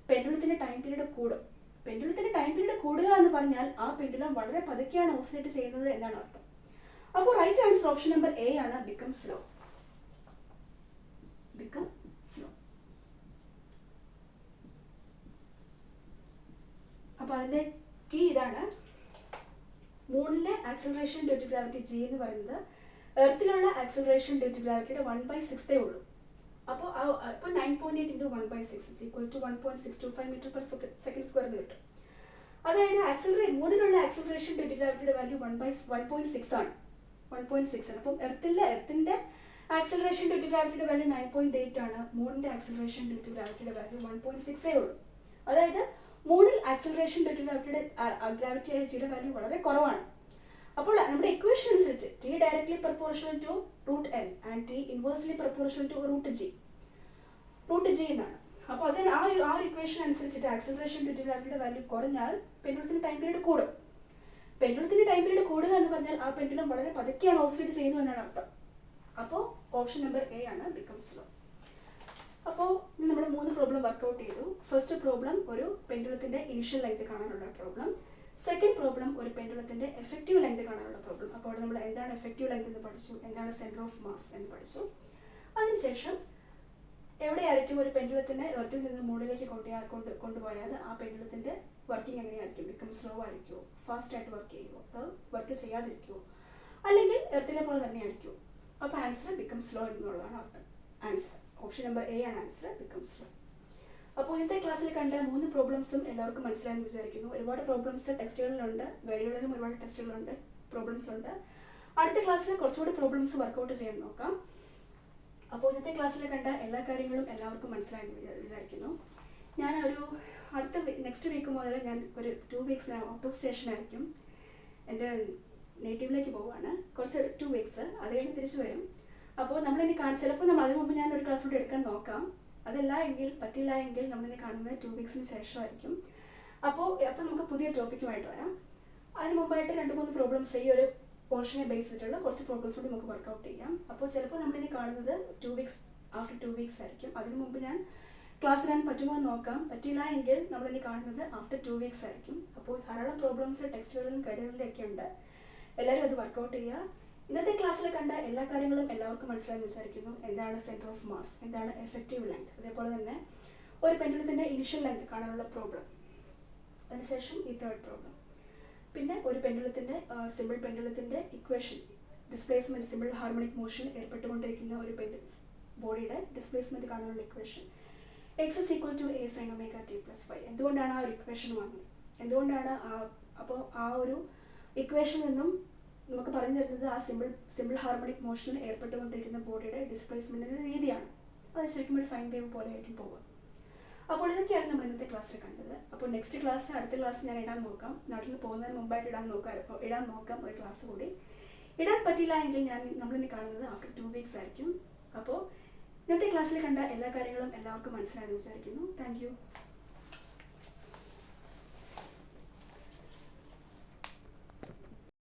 പെൻഡുലത്തിന്റെ ടൈം പീരീഡ് കൂടും. പെൻഡുലത്തിന്റെ ടൈം പീരീഡ് കൂടുക എന്ന് പറഞ്ഞാൽ ആ പെൻഡുലം വളരെ പതുക്കെയാണ് ഓസിലേറ്റ് ചെയ്യുന്നത് എന്നാണ് അർത്ഥം. അപ്പോൾ right answer option number A ആണ്, ബിക്കം സ്ലോ. അപ്പോൾ അതിന്റെ കീ ഇതാണ്. മൂണിലെ acceleration due to gravity G എന്ന് പറയുന്നത് എർത്തിലുള്ള ആക്സിലറേഷൻ ഡ്യൂ ടു ഗ്രാവിറ്റിയുടെ 1/6 ഉള്ളൂ. അപ്പോൾ 9.8 × 1/6 = 1.625 മീറ്റർ പെർ സെക്കൻഡ് സ്ക്വയർ എന്ന് കിട്ടും. അതായത് മൂണിലുള്ള ആക്സിലറേഷൻ ഡ്യൂ ടു ഗ്രാവിറ്റിയുടെ വാല്യൂ 1.6 ആണ്. 1.6 ആണ്. അപ്പം എർത്തിന്റെ ആക്സിലറേഷൻ ഡ്യൂ ടു ഗ്രാവിറ്റിയുടെ വാല്യൂ 9.8 ആണ്. മൂണിന്റെ ആക്സിലറേഷൻ ഡ്യൂ ടു ഗ്രാവിറ്റിയുടെ വാല്യൂ 1.6 ഉള്ളൂ. അതായത് മൂണിൽ ആക്സിലറേഷൻ ഡ്യൂ ടു ഗ്രാവിറ്റി ആയ ജിയുടെ വാല്യൂ വളരെ കുറവാണ്. അപ്പോൾ നമ്മുടെ ഇക്വേഷൻ അനുസരിച്ച് T directly proportional to √L and T inversely proportional to √G എന്നാണ്. അപ്പോൾ അതിന് ആ ഒരു ഇക്വേഷൻ അനുസരിച്ചിട്ട് ആക്സിലറേഷൻ ഡ്യൂ ടു ഗ്രാവിറ്റിയുടെ വാല്യൂ കുറഞ്ഞാൽ പെൻഡുലത്തിന്റെ ടൈം പീരീഡ് കൂടും. പെൻഡുലത്തിന്റെ ടൈം പീരീഡ് കൂടുക എന്ന് പറഞ്ഞാൽ ആ പെൻഡുലം വളരെ പതുക്കെയാണ് ഓസിലേറ്റ് ചെയ്യുന്നു എന്നാണ് അർത്ഥം. അപ്പോൾ ഓപ്ഷൻ നമ്പർ എ ആണ്, ബിക്കം സ്ലോ. അപ്പോൾ നമ്മൾ 3 പ്രോബ്ലം വർക്കൗട്ട് ചെയ്തു. ഫസ്റ്റ് പ്രോബ്ലം ഒരു പെൻഡുലത്തിന്റെ ഇനിഷ്യൽ ലെങ്ത് കാണാനുള്ള പ്രോബ്ലം. സെക്കൻഡ് പ്രോബ്ലം ഒരു പെൻഡുലത്തിന്റെ എഫക്റ്റീവ് ലെങ്ത് കാണാനുള്ള പ്രോബ്ലം. അപ്പോൾ നമ്മൾ എന്താണ് എഫക്റ്റീവ് ലെങ്ത് എന്ന് പഠിച്ചു, എന്താണ് സെന്റർ ഓഫ് മാസ് എന്ന് പഠിച്ചു. അതിനുശേഷം എവിടെയായിരിക്കും ഒരു പെൻഡുലത്തിനെ എർത്തിൽ നിന്ന് മൂണിലേക്ക് കൊണ്ടുപോയാൽ ആ പെൻഡുലത്തിന്റെ വർക്കിംഗ് എങ്ങനെയായിരിക്കും? ബിക്കം സ്ലോ ആയിരിക്കുമോ, ഫാസ്റ്റ് ആയിട്ട് വർക്ക് ചെയ്യുമോ, അത് വർക്ക് ചെയ്യാതിരിക്കുമോ, അല്ലെങ്കിൽ എർത്തിലെ പോലെ തന്നെ ആയിരിക്കുമോ? അപ്പോൾ ആൻസർ ബിക്കം സ്ലോ എന്നുള്ളതാണ് അർത്ഥം. ആൻസർ ഓപ്ഷൻ നമ്പർ എ ആണ് ആൻസർ, ബിക്കം സ്ലോ. അപ്പോൾ ഇന്നത്തെ ക്ലാസ്സിൽ കണ്ട 3 പ്രോബ്ലംസും എല്ലാവർക്കും മനസ്സിലായെന്ന് വിചാരിക്കുന്നു. ഒരുപാട് പ്രോബ്ലംസ് ടെക്സ്റ്റുകളിലുണ്ട്, ഗൈഡുകളിലും ഒരുപാട് ടെസ്റ്റുകളുണ്ട്, പ്രോബ്ലംസ് ഉണ്ട്. അടുത്ത ക്ലാസ്സിൽ കുറച്ചുകൂടി പ്രോബ്ലംസ് വർക്കൗട്ട് ചെയ്യാൻ നോക്കാം. അപ്പോൾ ഇന്നത്തെ ക്ലാസ്സിൽ കണ്ട എല്ലാ കാര്യങ്ങളും എല്ലാവർക്കും മനസ്സിലായെന്ന് വിചാരിക്കുന്നു. ഞാൻ നെക്സ്റ്റ് വീക്ക് മുതൽ ഞാൻ ഒരു 2 വീക്സ് ഔട്ട് ഓഫ് സ്റ്റേഷൻ ആയിരിക്കും. എൻ്റെ നേറ്റീവിലേക്ക് പോവുകയാണ്. കുറച്ച് 2 വീക്സ്, അത് കഴിഞ്ഞ് തിരിച്ചു വരും. അപ്പോൾ നമ്മളിനി ചിലപ്പോൾ അതിന് മുമ്പ് ഞാൻ ഒരു ക്ലാസ് കൂടി എടുക്കാൻ നോക്കാം. പറ്റില്ല എങ്കിൽ നമ്മളിനെ കാണുന്നത് 2 വീക്സിന് ശേഷമായിരിക്കും. അപ്പോൾ നമുക്ക് പുതിയ ടോപ്പിക്കുമായിട്ട് വരാം. അതിന് മുമ്പായിട്ട് 2-3 പ്രോബ്ലംസ് ഈ ഒരു പോർഷനെ ബേസ് ചെയ്തിട്ടുള്ള കുറച്ച് പ്രോബ്ലംസ് കൂടി നമുക്ക് വർക്കൗട്ട് ചെയ്യാം. അപ്പോൾ ചിലപ്പോൾ നമ്മളിനി കാണുന്നത് 2 വീക്സ് ആഫ്റ്റർ 2 വീക്സ് ആയിരിക്കും. അതിന് മുമ്പ് ഞാൻ ക്ലാസ് ഇടാൻ പറ്റുമോ എന്ന് നോക്കാം. പറ്റില്ല എങ്കിൽ നമ്മളിനി കാണുന്നത് ആഫ്റ്റർ 2 വീക്സ് ആയിരിക്കും. അപ്പോൾ ധാരാളം പ്രോബ്ലംസ് ടെക്സ്റ്റുകളിലും ഗൈഡുകളിലൊക്കെ ഉണ്ട്. എല്ലാവരും അത് വർക്കൗട്ട് ചെയ്യുക. ഇന്നത്തെ ക്ലാസ്സിൽ കണ്ട എല്ലാ കാര്യങ്ങളും എല്ലാവർക്കും മനസ്സിലായെന്ന് വിചാരിക്കുന്നു. എന്താണ് സെൻറ്റർ ഓഫ് മാസ്, എന്താണ് എഫക്റ്റീവ് ലെങ്ത്, അതേപോലെ തന്നെ ഒരു പെൻഡുലത്തിൻ്റെ ഇനിഷ്യൽ ലെങ്ത് കാണാനുള്ള പ്രോബ്ലം, അതിനുശേഷം ഈ തേർഡ് പ്രോബ്ലം, പിന്നെ ഒരു പെൻഡുലത്തിൻ്റെ സിമ്പിൾ പെൻഡുലത്തിൻ്റെ equation, displacement simple harmonic motion ഏർപ്പെട്ടുകൊണ്ടിരിക്കുന്ന ഒരു ബോഡിയുടെ ഡിസ്പ്ലേസ്മെൻറ്റ് കാണാനുള്ള equation X is equal to A sine omega T plus five. എന്തുകൊണ്ടാണ് ആ ഒരു ഇക്വേഷൻ വന്നത്, എന്തുകൊണ്ടാണ് അപ്പോൾ ആ ഒരു ഇക്വേഷൻ നിന്നും നമുക്ക് പറഞ്ഞു തരുന്നത് ആ സിമ്പിൾ ഹാർമോണിക് മോഷനിൽ ഏർപ്പെട്ടുകൊണ്ടിരിക്കുന്ന ബോഡിയുടെ ഡിസ്പ്ലേസ്മെൻറ്റിൻ്റെ രീതിയാണ്. അത് ശരിക്കും ഒരു സൈൻ വേവ് പോലെ ആയിരിക്കും പോവുക. അപ്പോൾ ഇതൊക്കെയാണ് നമ്മൾ ഇന്നത്തെ ക്ലാസ്സിൽ കണ്ടത്. അപ്പോൾ നെക്സ്റ്റ് ക്ലാസ്, അടുത്ത ക്ലാസ് ഞാൻ ഇടാൻ നോക്കാം. നാട്ടിൽ പോകുന്നതിന് മുമ്പായിട്ട് ഇടാൻ നോക്കാം ഒരു ക്ലാസ് കൂടി. ഇടാൻ പറ്റില്ല എങ്കിൽ നമ്മളിനി കാണുന്നത് ആഫ്റ്റർ 2 വീക്സ് ആയിരിക്കും. അപ്പോൾ ഇന്നത്തെ ക്ലാസ്സിൽ കണ്ട എല്ലാ കാര്യങ്ങളും എല്ലാവർക്കും മനസ്സിലായെന്ന് വിചാരിക്കുന്നു. Thank you.